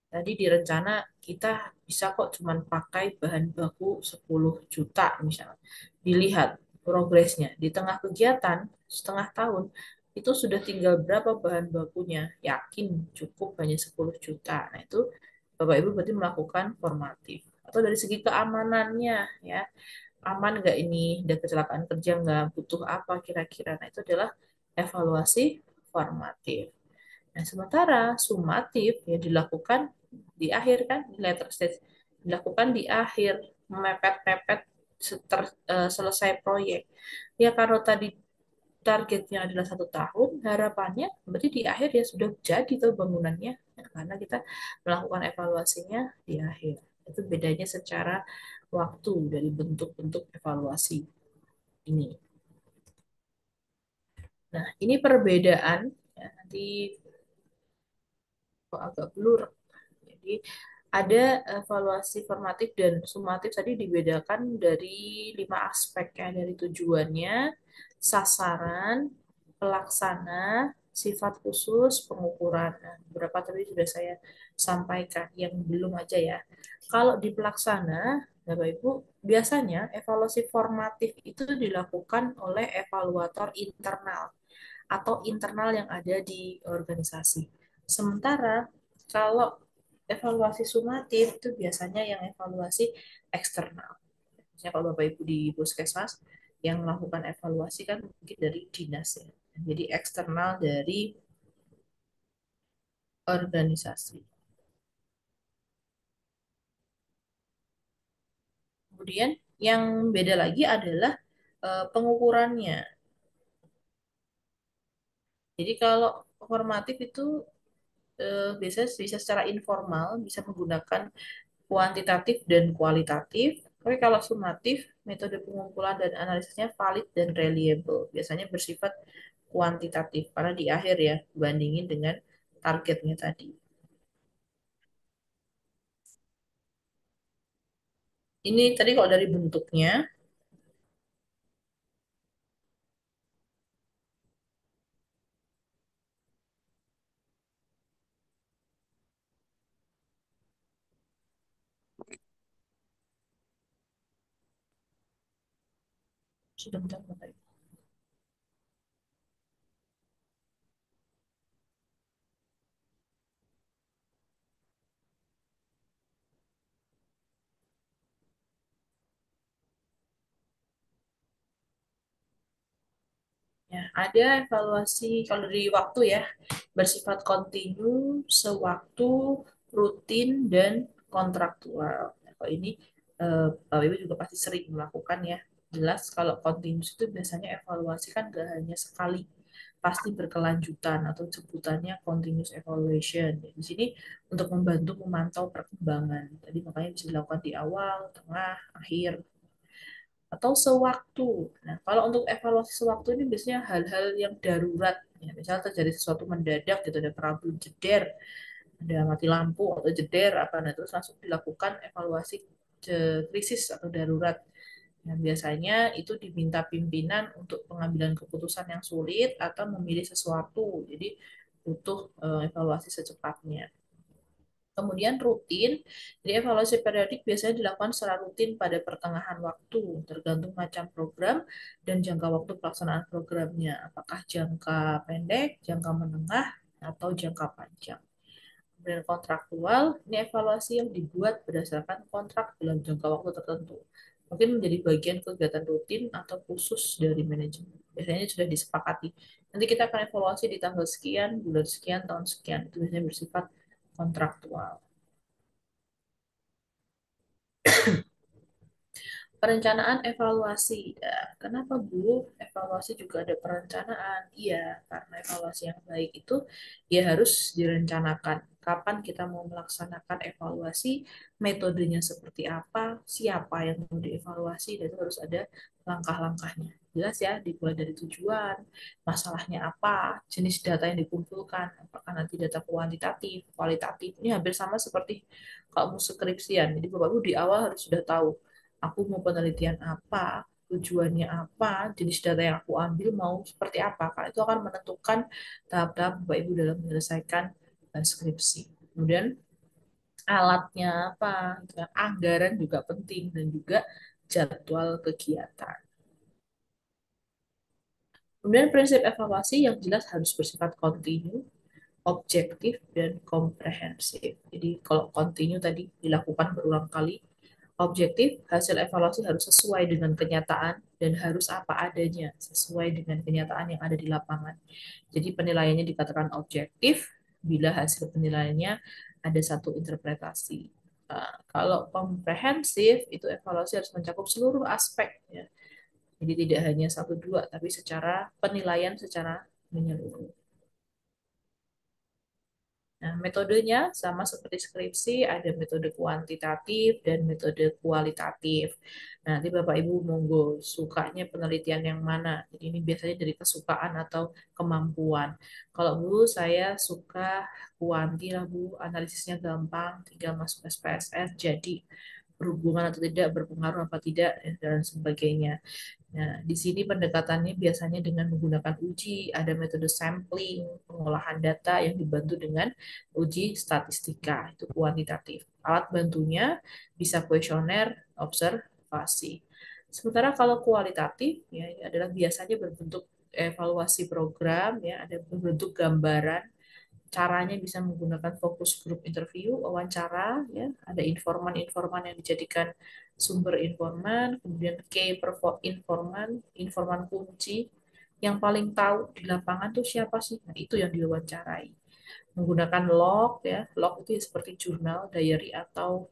Tadi di rencana kita bisa kok cuman pakai bahan baku 10 juta misalnya. Dilihat progresnya. Di tengah kegiatan, setengah tahun, itu sudah tinggal berapa bahan bakunya. Yakin cukup hanya 10 juta. Nah itu Bapak Ibu berarti melakukan formatif. Atau dari segi keamanannya ya. Aman nggak ini, ada kecelakaan kerja nggak, butuh apa kira-kira. Nah itu adalah evaluasi formatif. Nah, sementara sumatif ya dilakukan di akhir kan, di later stage, dilakukan di akhir, mepet-mepet selesai proyek. Ya kalau tadi targetnya adalah 1 tahun, harapannya berarti di akhir ya sudah jadi tuh bangunannya. Nah, karena kita melakukan evaluasinya di akhir. Itu bedanya secara waktu dari bentuk-bentuk evaluasi ini. Nah, ini perbedaan ya, nanti kok agak blur. Jadi Ada evaluasi formatif dan sumatif tadi dibedakan dari 5 aspek ya, dari tujuannya, sasaran, pelaksana, sifat khusus, pengukuran. Nah, beberapa tadi sudah saya sampaikan, yang belum aja ya. Kalau di pelaksana, Bapak Ibu, biasanya evaluasi formatif itu dilakukan oleh evaluator internal atau internal yang ada di organisasi. Sementara kalau evaluasi sumatif itu biasanya yang evaluasi eksternal. Misalnya kalau Bapak Ibu di Puskesmas yang melakukan evaluasi kan mungkin dari dinas ya. Jadi eksternal dari organisasi. Kemudian yang beda lagi adalah pengukurannya. Jadi kalau formatif itu biasanya bisa secara informal, bisa menggunakan kuantitatif dan kualitatif. Tapi kalau sumatif, metode pengumpulan dan analisisnya valid dan reliable. Biasanya bersifat kuantitatif karena di akhir ya, bandingin dengan targetnya tadi. Ini tadi kalau dari bentuknya, sebentar Bapak Ibu. Ya, ada evaluasi kalau dari waktu ya, bersifat kontinu, sewaktu, rutin, dan kontraktual. Nah, kalau ini Bapak Ibu juga pasti sering melakukan ya. Jelas kalau kontinus itu biasanya evaluasi kan gak hanya sekali, pasti berkelanjutan atau sebutannya continuous evaluation. Di sini untuk membantu memantau perkembangan. Tadi makanya bisa dilakukan di awal, tengah, akhir, atau sewaktu. Nah, kalau untuk evaluasi sewaktu ini biasanya hal-hal yang darurat. Ya, misalnya terjadi sesuatu mendadak gitu, ada problem jeder, ada mati lampu atau jeder apa, nah terus langsung dilakukan evaluasi krisis atau darurat. Nah, biasanya itu diminta pimpinan untuk pengambilan keputusan yang sulit atau memilih sesuatu. Jadi butuh evaluasi secepatnya. Kemudian rutin, jadi evaluasi periodik biasanya dilakukan secara rutin pada pertengahan waktu, tergantung macam program dan jangka waktu pelaksanaan programnya. Apakah jangka pendek, jangka menengah, atau jangka panjang. Kemudian kontraktual, ini evaluasi yang dibuat berdasarkan kontrak dalam jangka waktu tertentu. Mungkin menjadi bagian kegiatan rutin atau khusus dari manajemen. Biasanya sudah disepakati. Nanti kita akan evaluasi di tanggal sekian, bulan sekian, tahun sekian. Itu biasanya bersifat kontraktual. Perencanaan evaluasi. Ya, kenapa Bu? Evaluasi juga ada perencanaan. Iya, karena evaluasi yang baik itu ya harus direncanakan. Kapan kita mau melaksanakan evaluasi, metodenya seperti apa, siapa yang mau dievaluasi, dan itu harus ada langkah-langkahnya. Jelas ya, dimulai dari tujuan, masalahnya apa, jenis data yang dikumpulkan, apakah nanti data kuantitatif, kualitatif. Ini hampir sama seperti kamu skripsian. Jadi Bapak Ibu di awal harus sudah tahu aku mau penelitian apa, tujuannya apa, jenis data yang aku ambil mau seperti apa. Karena itu akan menentukan tahap-tahap Bapak Ibu dalam menyelesaikan skripsi. Kemudian alatnya apa, gitu kan. Anggaran juga penting dan juga jadwal kegiatan. Kemudian prinsip evaluasi yang jelas harus bersifat kontinu, objektif, dan komprehensif. Jadi kalau kontinu tadi dilakukan berulang kali, objektif, hasil evaluasi harus sesuai dengan kenyataan dan harus apa adanya, sesuai dengan kenyataan yang ada di lapangan. Jadi penilaiannya dikatakan objektif bila hasil penilaiannya ada satu interpretasi. Kalau komprehensif, itu evaluasi harus mencakup seluruh aspek. Ya. Jadi tidak hanya satu dua, tapi secara penilaian secara menyeluruh. Nah, metodenya sama seperti skripsi, ada metode kuantitatif dan metode kualitatif. Nah, nanti Bapak Ibu monggo sukanya penelitian yang mana. Jadi ini biasanya dari kesukaan atau kemampuan. Kalau Bu, saya suka kuanti lah Bu, analisisnya gampang, tinggal masuk SPSS, jadi berhubungan atau tidak, berpengaruh apa tidak, dan sebagainya. Nah, di sini pendekatannya biasanya dengan menggunakan uji, ada metode sampling, pengolahan data yang dibantu dengan uji statistika, itu kuantitatif. Alat bantunya bisa kuesioner, observasi. Sementara kalau kualitatif, ya, ini adalah biasanya berbentuk evaluasi program, ya, ada berbentuk gambaran. Caranya bisa menggunakan fokus group interview, wawancara, ya, ada informan-informan yang dijadikan sumber informan, kemudian key informan, informan kunci yang paling tahu di lapangan tuh siapa sih? Nah, itu yang diwawancarai. Menggunakan log, ya, log itu ya seperti jurnal, diary atau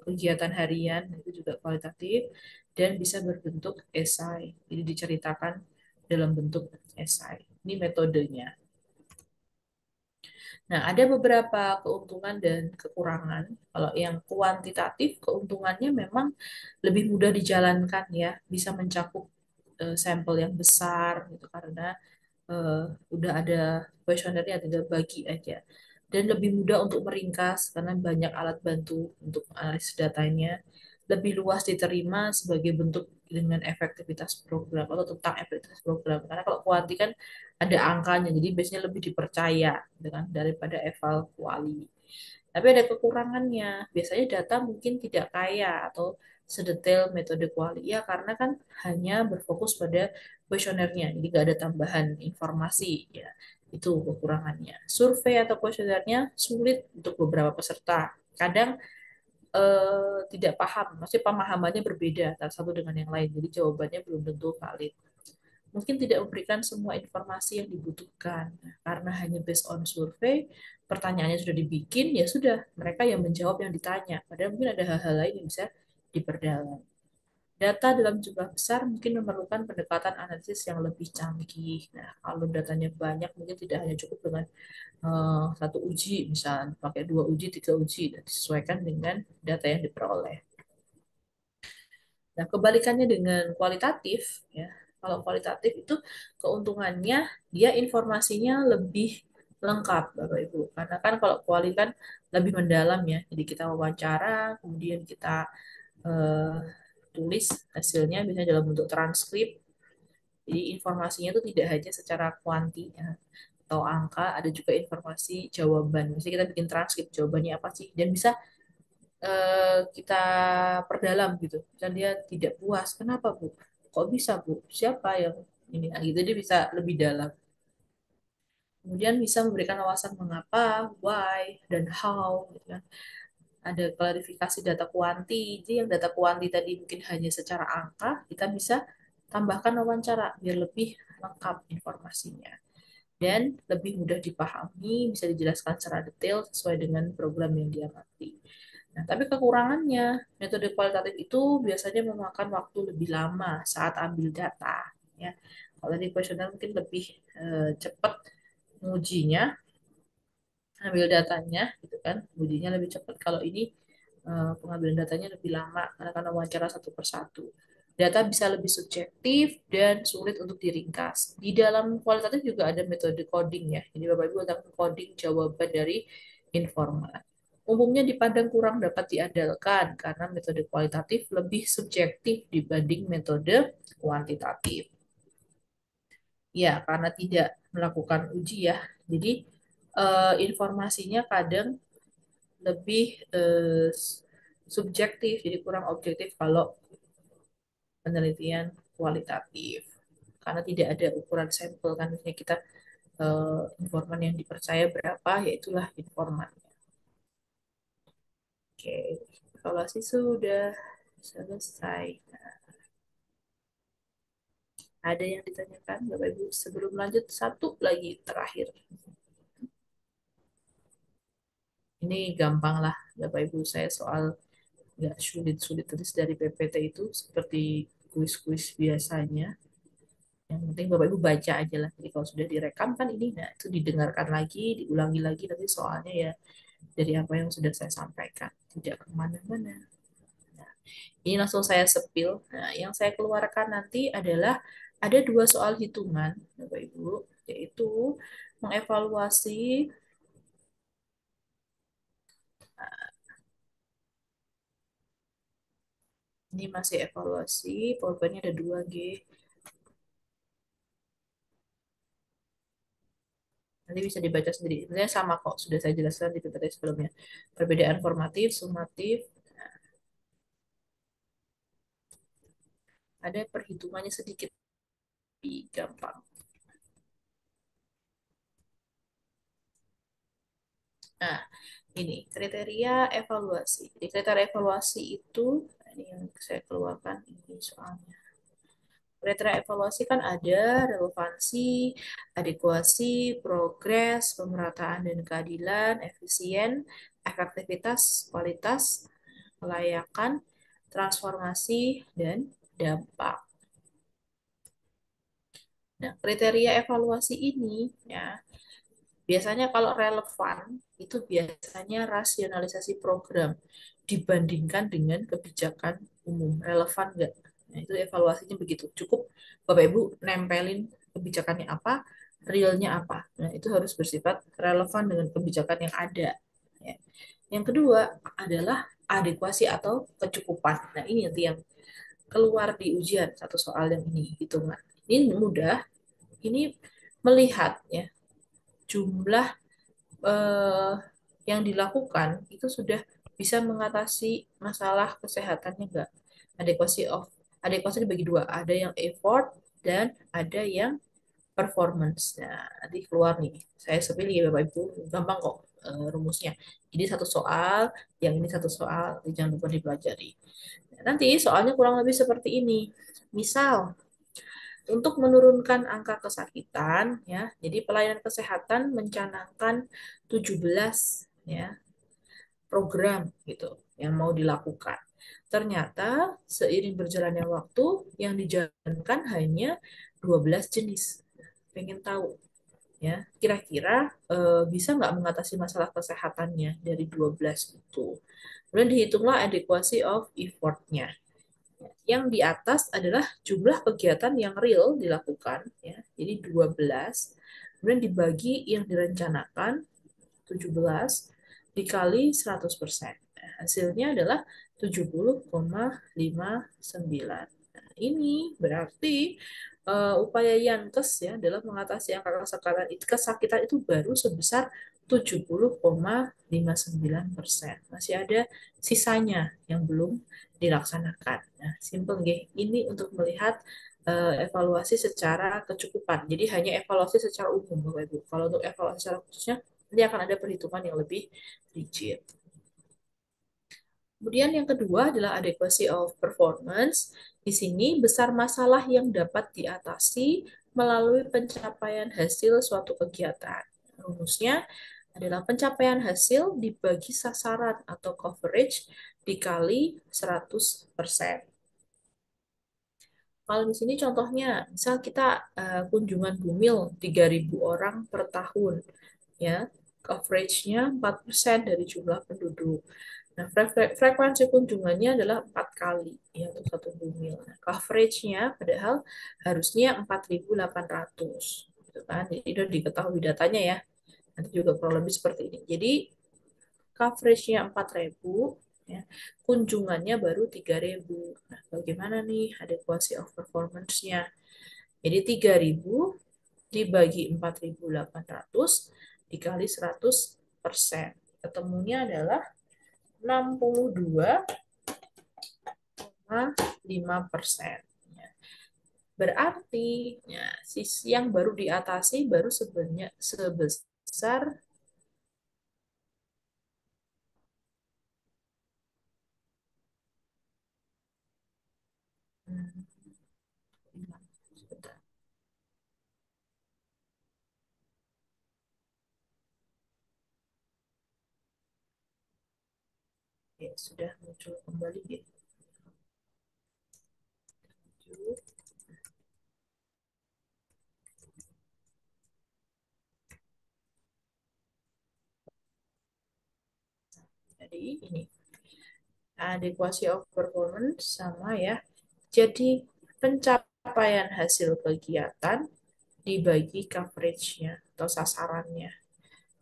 kegiatan harian, itu juga kualitatif dan bisa berbentuk esai. Jadi diceritakan dalam bentuk esai. Ini metodenya. Nah, ada beberapa keuntungan dan kekurangan. Kalau yang kuantitatif, keuntungannya memang lebih mudah dijalankan ya, bisa mencakup sampel yang besar gitu karena eh, udah ada kuesionernya, tinggal bagi aja. Dan lebih mudah untuk meringkas karena banyak alat bantu untuk analisis datanya. Lebih luas diterima sebagai bentuk dengan efektivitas program atau tentang efektivitas program. Karena kalau kuanti kan ada angkanya, jadi biasanya lebih dipercaya dengan daripada eval kuali. Tapi ada kekurangannya. Biasanya data mungkin tidak kaya atau sedetail metode kuali. Ya, karena kan hanya berfokus pada kuesionernya, jadi nggak ada tambahan informasi. Ya, itu kekurangannya. Survei atau kuesionernya sulit untuk beberapa peserta. Kadang tidak paham, maksudnya pemahamannya berbeda antara satu dengan yang lain. Jadi jawabannya belum tentu valid. Mungkin tidak memberikan semua informasi yang dibutuhkan. Nah, karena hanya based on survei, pertanyaannya sudah dibikin, ya sudah, mereka yang menjawab yang ditanya. Padahal mungkin ada hal-hal lain yang bisa diperdalam. Data dalam jumlah besar mungkin memerlukan pendekatan analisis yang lebih canggih. Nah, kalau datanya banyak, mungkin tidak hanya cukup dengan satu uji, misalnya pakai dua uji, tiga uji, dan disesuaikan dengan data yang diperoleh. Nah, kebalikannya dengan kualitatif, ya. Kalau kualitatif itu keuntungannya dia informasinya lebih lengkap, Bapak Ibu. Karena kan kalau kuali kan lebih mendalam ya. Jadi kita wawancara, kemudian kita eh, tulis hasilnya misalnya dalam bentuk transkrip. Jadi informasinya itu tidak hanya secara kuanti ya, atau angka, ada juga informasi jawaban. Misalnya kita bikin transkrip jawabannya apa sih, dan bisa kita perdalam gitu. Dan dia tidak puas, kenapa Bu? Kok bisa Bu? Siapa yang ini? Nah, gitu dia bisa lebih dalam. Kemudian bisa memberikan wawasan mengapa, why, dan how. Gitu kan. Ada klarifikasi data kuanti. Jadi yang data kuanti tadi mungkin hanya secara angka, kita bisa tambahkan wawancara biar lebih lengkap informasinya dan lebih mudah dipahami, bisa dijelaskan secara detail sesuai dengan program yang dia diamati. Nah, tapi kekurangannya, metode kualitatif itu biasanya memakan waktu lebih lama saat ambil data. Ya, kalau di kuesioner mungkin lebih cepat mengujinya, ambil datanya, gitu kan, ujinya lebih cepat. Kalau ini pengambilan datanya lebih lama karena wawancara satu persatu. Data bisa lebih subjektif dan sulit untuk diringkas. Di dalam kualitatif juga ada metode coding ya. Jadi Bapak Ibu akan coding jawaban dari informan. Umumnya dipandang kurang dapat diandalkan karena metode kualitatif lebih subjektif dibanding metode kuantitatif. Ya, karena tidak melakukan uji ya. Jadi informasinya kadang lebih subjektif, jadi kurang objektif kalau penelitian kualitatif. Karena tidak ada ukuran sampel kan, misalnya kita informan yang dipercaya berapa, ya itulah informan. Oke, evaluasi sudah selesai. Nah, ada yang ditanyakan, Bapak Ibu? Sebelum lanjut, satu lagi terakhir. Ini gampang lah, Bapak Ibu. Saya soal nggak sulit-sulit tulis dari PPT itu seperti kuis-kuis biasanya. Yang penting Bapak Ibu baca aja lah. Jadi kalau sudah direkam kan ini, nah itu didengarkan lagi, diulangi lagi nanti soalnya ya dari apa yang sudah saya sampaikan, tidak kemana-mana. Nah, ini langsung saya sepil. Nah, yang saya keluarkan nanti adalah ada dua soal hitungan, Bapak Ibu, yaitu mengevaluasi. Nah, ini masih evaluasi, powerpoint ada dua G. Nanti bisa dibaca sendiri. Sebenarnya sama kok, sudah saya jelaskan di PPT sebelumnya. Perbedaan formatif, sumatif, ada perhitungannya sedikit lebih gampang. Nah, ini kriteria evaluasi. Di kriteria evaluasi itu, nah, ini yang saya keluarkan ini soalnya. Kriteria evaluasi kan ada relevansi, adekuasi, progres, pemerataan dan keadilan, efisien, efektivitas, kualitas, kelayakan, transformasi, dan dampak. Nah, kriteria evaluasi ini ya biasanya kalau relevan itu biasanya rasionalisasi program dibandingkan dengan kebijakan umum. Relevan nggak? Nah, itu evaluasinya begitu. Cukup Bapak Ibu nempelin kebijakannya apa, realnya apa. Nah, itu harus bersifat relevan dengan kebijakan yang ada. Ya. Yang kedua adalah adekuasi atau kecukupan. Nah, ini nanti yang keluar di ujian satu soal yang ini hitungan. Ini mudah. Ini melihat ya jumlah eh, yang dilakukan itu sudah bisa mengatasi masalah kesehatannya enggak? Adequacy of adequacy dibagi dua, ada yang effort dan ada yang performance. Nah, nanti keluar nih. Saya sepilih ya Bapak Ibu, gampang kok rumusnya. Jadi satu soal, yang ini satu soal, jangan lupa dipelajari. Nah, nanti soalnya kurang lebih seperti ini. Misal untuk menurunkan angka kesakitan ya. Jadi pelayanan kesehatan mencanangkan 17 ya program gitu yang mau dilakukan. Ternyata seiring berjalannya waktu yang dijalankan hanya 12 jenis. Pengen tahu ya, kira-kira bisa nggak mengatasi masalah kesehatannya dari 12 itu. Kemudian dihitunglah adequacy of effort-nya. Yang di atas adalah jumlah kegiatan yang real dilakukan, ya. Jadi 12. Kemudian dibagi yang direncanakan 17 dikali 100%. Nah, hasilnya adalah 70,59. Nah, ini berarti upaya Yankes ya dalam mengatasi angka kesakitan itu baru sebesar 70,59%. Masih ada sisanya yang belum dilaksanakan. Nah, simple nggih. Ini untuk melihat evaluasi secara kecukupan. Jadi hanya evaluasi secara umum, Bapak Ibu. Kalau untuk evaluasi secara khususnya, nanti akan ada perhitungan yang lebih rigid. Kemudian yang kedua adalah adequacy of performance. Di sini besar masalah yang dapat diatasi melalui pencapaian hasil suatu kegiatan. Rumusnya adalah pencapaian hasil dibagi sasaran atau coverage dikali 100%. Kalau di sini contohnya, misal kita kunjungan Bumil 3.000 orang per tahun, ya, coverage-nya 4% dari jumlah penduduk. Nah, frekuensi kunjungannya adalah 4 kali ya untuk satu bumil. Nah, coverage-nya padahal harusnya 4.800 gitu kan. Jadi udah diketahui datanya ya. Nanti juga kurang lebih seperti ini. Jadi coverage-nya 4.000 ya. Kunjungannya baru 3.000. Nah, bagaimana nih adequacy of performance-nya? Jadi 3.000 dibagi 4.800 dikali 100%. Ketemunya adalah 62,5%. Berarti ya, sisi yang baru diatasi baru sebenarnya sebesar sebentar. Ya, sudah muncul kembali ya. Jadi ini adequacy of performance sama ya. Jadi pencapaian hasil kegiatan dibagi coveragenya atau sasarannya.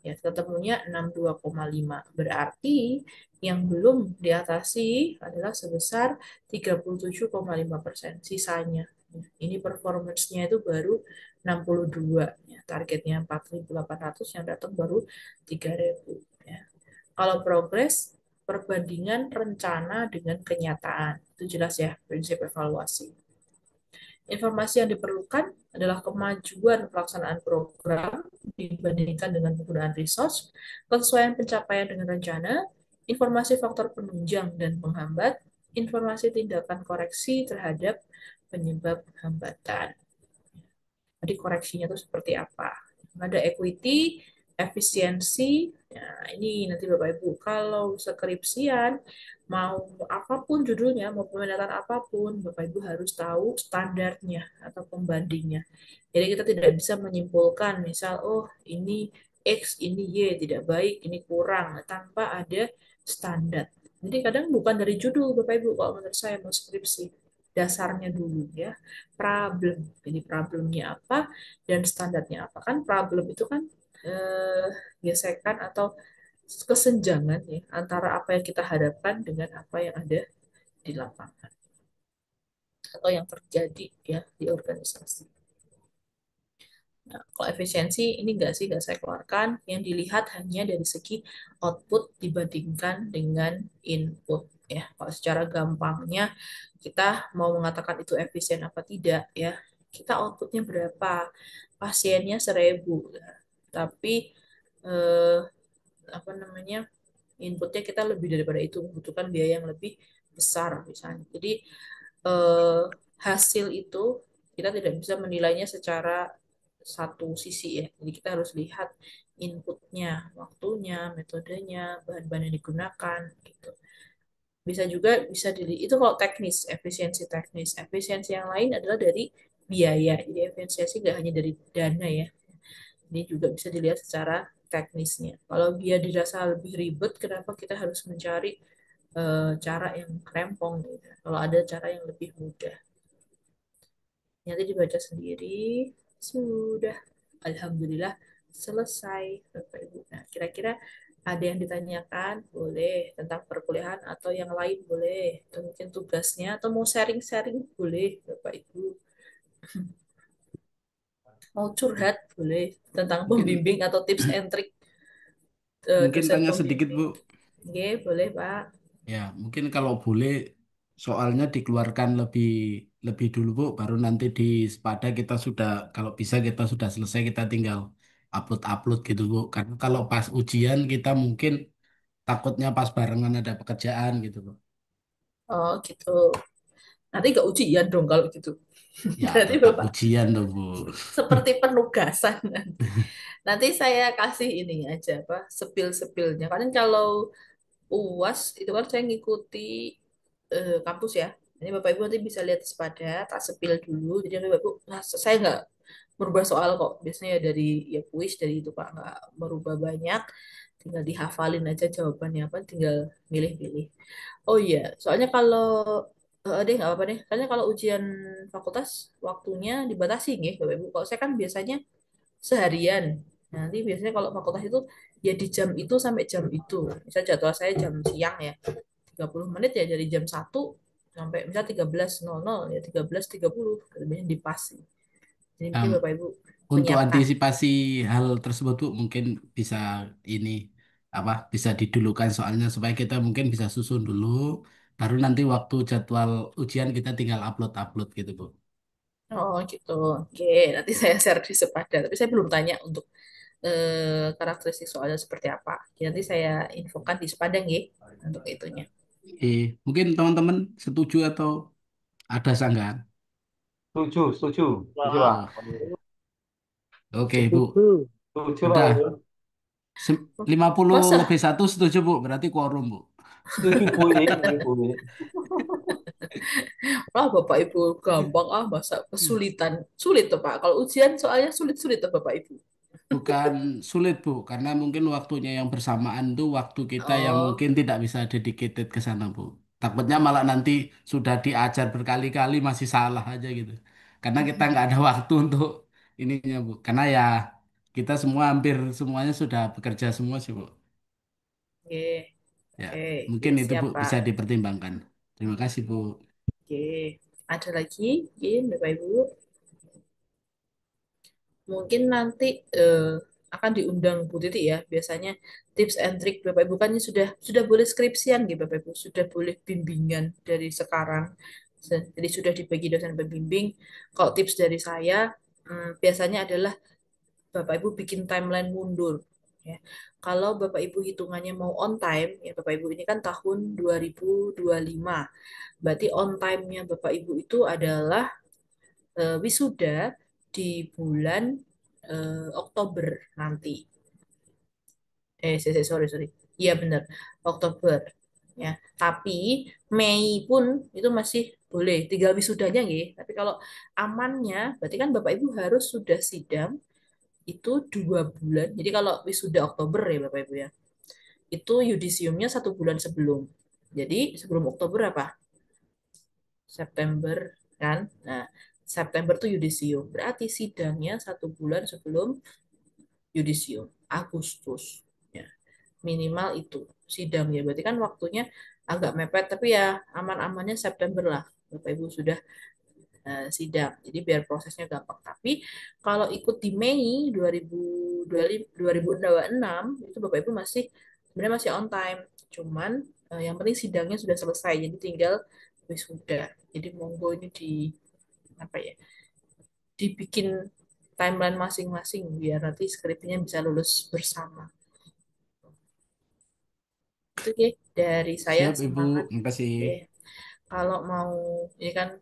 Ya, ketemunya 62,5. Berarti yang belum diatasi adalah sebesar 37,5%. Sisanya. Ini performance-nya itu baru 62. Ya, targetnya 4.800, yang datang baru 3.000. Ya. Kalau progres, perbandingan rencana dengan kenyataan. Itu jelas ya, prinsip evaluasi. Informasi yang diperlukan adalah kemajuan pelaksanaan program dibandingkan dengan penggunaan resource, kesesuaian pencapaian dengan rencana, informasi faktor penunjang dan penghambat, informasi tindakan koreksi terhadap penyebab hambatan. Jadi koreksinya itu seperti apa? Ada equity, efisiensi. Nah, ini nanti Bapak Ibu, kalau skripsian mau apapun judulnya, mau peminatan apapun, Bapak Ibu harus tahu standarnya atau pembandingnya. Jadi kita tidak bisa menyimpulkan, misal, oh ini X, ini Y, tidak baik, ini kurang, tanpa ada standar. Jadi kadang bukan dari judul, Bapak Ibu, kalau menurut saya mau skripsi. Dasarnya dulu ya, problem. Jadi problemnya apa dan standarnya apa. Kan problem itu kan gesekan atau kesenjangan ya antara apa yang kita hadapkan dengan apa yang ada di lapangan atau yang terjadi ya di organisasi. Nah, kalau efisiensi ini enggak sih, enggak saya keluarkan. Yang dilihat hanya dari segi output dibandingkan dengan input. Ya, kalau secara gampangnya kita mau mengatakan itu efisien apa tidak ya, kita outputnya berapa? Pasiennya 1.000, tapi eh, apa namanya inputnya kita lebih daripada itu, membutuhkan biaya yang lebih besar misalnya. Jadi eh, hasil itu kita tidak bisa menilainya secara satu sisi ya. Jadi kita harus lihat inputnya, waktunya, metodenya, bahan-bahan yang digunakan gitu. Bisa juga bisa dilihat itu kalau teknis, efisiensi teknis. Efisiensi yang lain adalah dari biaya. Jadi efisiensi nggak hanya dari dana ya. Ini juga bisa dilihat secara teknisnya. Kalau dia dirasa lebih ribet, kenapa kita harus mencari cara yang krempong gitu. Kalau ada cara yang lebih mudah. Nanti dibaca sendiri. Sudah. Alhamdulillah selesai Bapak Ibu. Nah, kira-kira ada yang ditanyakan? Boleh. Tentang perkuliahan atau yang lain boleh. Atau mungkin tugasnya atau mau sharing-sharing boleh Bapak Ibu. Mau curhat boleh tentang Mungkin pembimbing atau tips and trick mungkin dosen tanya sedikit pembimbing. Bu. Oke, boleh Pak. Ya, mungkin kalau boleh soalnya dikeluarkan lebih lebih dulu Bu, baru nanti di sepada kita sudah kalau bisa kita sudah selesai kita tinggal upload-upload gitu Bu. Karena kalau pas ujian kita mungkin takutnya pas barengan ada pekerjaan gitu Bu. Oh gitu. Nanti gak ujian dong kalau gitu. Ya, Berarti tetap Bapak ujian tuh Bu. seperti penugasan nanti. Nanti saya kasih ini aja apa sepil-sepilnya. Kan kalau UAS itu kan saya ngikuti kampus ya. Ini Bapak Ibu nanti bisa lihat sepada tak sepil dulu. Jadi Bapak Ibu, nah, saya nggak merubah soal kok. Biasanya ya dari ya kuis dari itu Pak nggak merubah banyak. Tinggal dihafalin aja jawabannya apa, tinggal milih-milih. Oh iya, soalnya kalau deh nggak apa-apa deh. Soalnya kalau ujian fakultas waktunya dibatasi nih Bapak Ibu. Kalau saya kan biasanya seharian. Nah, nanti biasanya kalau fakultas itu ya di jam itu sampai jam itu. Misal jadwal saya jam siang ya, 30 menit ya dari jam 1 sampai misal 13.00 ya 13.30. Biasanya di pas. Jadi mungkin Em, Bapak Ibu untuk menyiapkan. antisipasi hal tersebut Bu, mungkin bisa ini apa bisa didulukan soalnya supaya kita mungkin bisa susun dulu, baru nanti waktu jadwal ujian kita tinggal upload-upload gitu Bu. Oh gitu. Oke, nanti saya share di sepada. Tapi saya belum tanya untuk karakteristik soalnya seperti apa. Jadi nanti saya infokan di sepadang ya untuk itunya. Mungkin teman-teman setuju atau ada sanggahan? Setuju, setuju, setuju Pak. Oh, oke Bu, Setuju. Setuju Pak udah itu. 50 lebih Masa satu setuju Bu, berarti quorum Bu. Setuju bunyi, bunyi, bunyi. lah Bapak Ibu gampang ah masa kesulitan sulit tuh Pak. Kalau ujian soalnya sulit-sulit tuh Bapak Ibu. bukan sulit Bu, karena mungkin waktunya yang bersamaan tuh waktu kita yang Oh, mungkin tidak bisa dedicated ke sana Bu. Takutnya malah nanti sudah diajar berkali-kali masih salah aja gitu. Karena kita nggak ada waktu untuk ininya Bu. Karena ya kita semua hampir semuanya sudah bekerja semua sih Bu. oke. Ya, Oke, mungkin ya itu Bu siap Pak. bisa dipertimbangkan. Terima kasih Bu. Oke, ada lagi, mungkin Bapak Ibu. Mungkin nanti akan diundang Bu Titi ya. Biasanya tips and trick Bapak Ibu kan ini sudah boleh skripsian gitu Bapak Ibu, sudah boleh bimbingan dari sekarang. Jadi sudah dibagi dosen pembimbing. Kalau tips dari saya biasanya adalah Bapak Ibu bikin timeline mundur. Ya. Kalau Bapak Ibu hitungannya mau on time, ya Bapak Ibu ini kan tahun 2025. Berarti on time-nya Bapak Ibu itu adalah wisuda di bulan Oktober nanti. Sorry, sorry. Iya benar, Oktober. Ya, tapi Mei pun itu masih boleh, tinggal wisudanya nggih. Tapi kalau amannya, berarti kan Bapak Ibu harus sudah sidang itu 2 bulan. Jadi kalau wisuda Oktober ya Bapak Ibu ya, itu yudisiumnya 1 bulan sebelum. Jadi sebelum Oktober apa? September kan? Nah, September tuh yudisium. Berarti sidangnya 1 bulan sebelum yudisium. Agustus. Ya, minimal itu sidang ya. Berarti kan waktunya agak mepet, tapi ya aman-amannya September lah. Bapak Ibu sudah sidang. Jadi biar prosesnya gampang. Tapi kalau ikut di Mei 2026 itu Bapak Ibu masih sebenarnya masih on time. Cuman yang penting sidangnya sudah selesai. Jadi tinggal wisuda. Jadi monggo ini di apa ya? Dibikin timeline masing-masing biar nanti skripnya bisa lulus bersama. Itu ya dari saya Siap Ibu, semangat. terima kasih. Oke. Kalau mau ini kan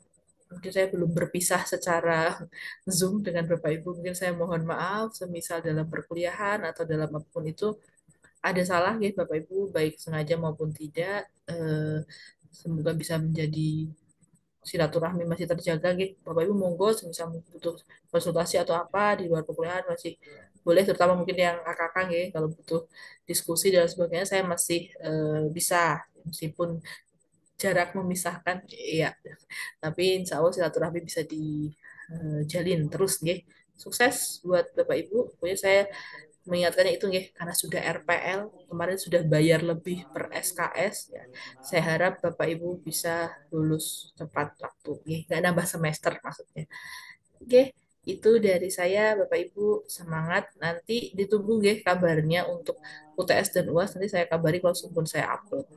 mungkin saya belum berpisah secara Zoom dengan Bapak Ibu. Mungkin saya mohon maaf semisal dalam perkuliahan atau dalam apapun itu ada salah ya Bapak Ibu, baik sengaja maupun tidak. Semoga bisa menjadi silaturahmi masih terjaga gitu. Bapak Ibu monggo semisal butuh konsultasi atau apa di luar perkuliahan masih boleh, terutama mungkin yang kakak ya kalau butuh diskusi dan sebagainya saya masih bisa meskipun jarak memisahkan iya, tapi insya Allah silaturahmi bisa dijalin terus nggih. Sukses buat Bapak Ibu. Pokoknya saya mengingatkannya itu nggih karena sudah RPL kemarin sudah bayar lebih per SKS ya. Saya harap Bapak Ibu bisa lulus tepat waktu nggih, nggak nambah semester maksudnya. Oke, itu dari saya Bapak Ibu semangat. Nanti ditunggu nggih kabarnya untuk UTS dan UAS nanti saya kabari kalau sebelum saya upload.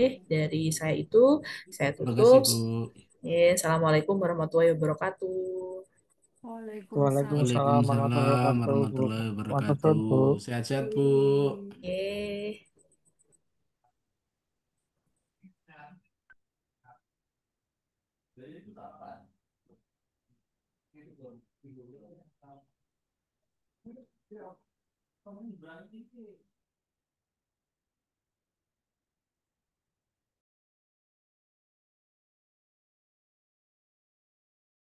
Dari saya itu saya Terima kasih tutup. Bu. Assalamualaikum warahmatullahi wabarakatuh. Waalaikumsalam warahmatullahi Waalaikumsalam wabarakatuh, Bu. warahmatullahi Mantap, wabarakatuh. Bu. Sehat-sehat Bu. Yeay.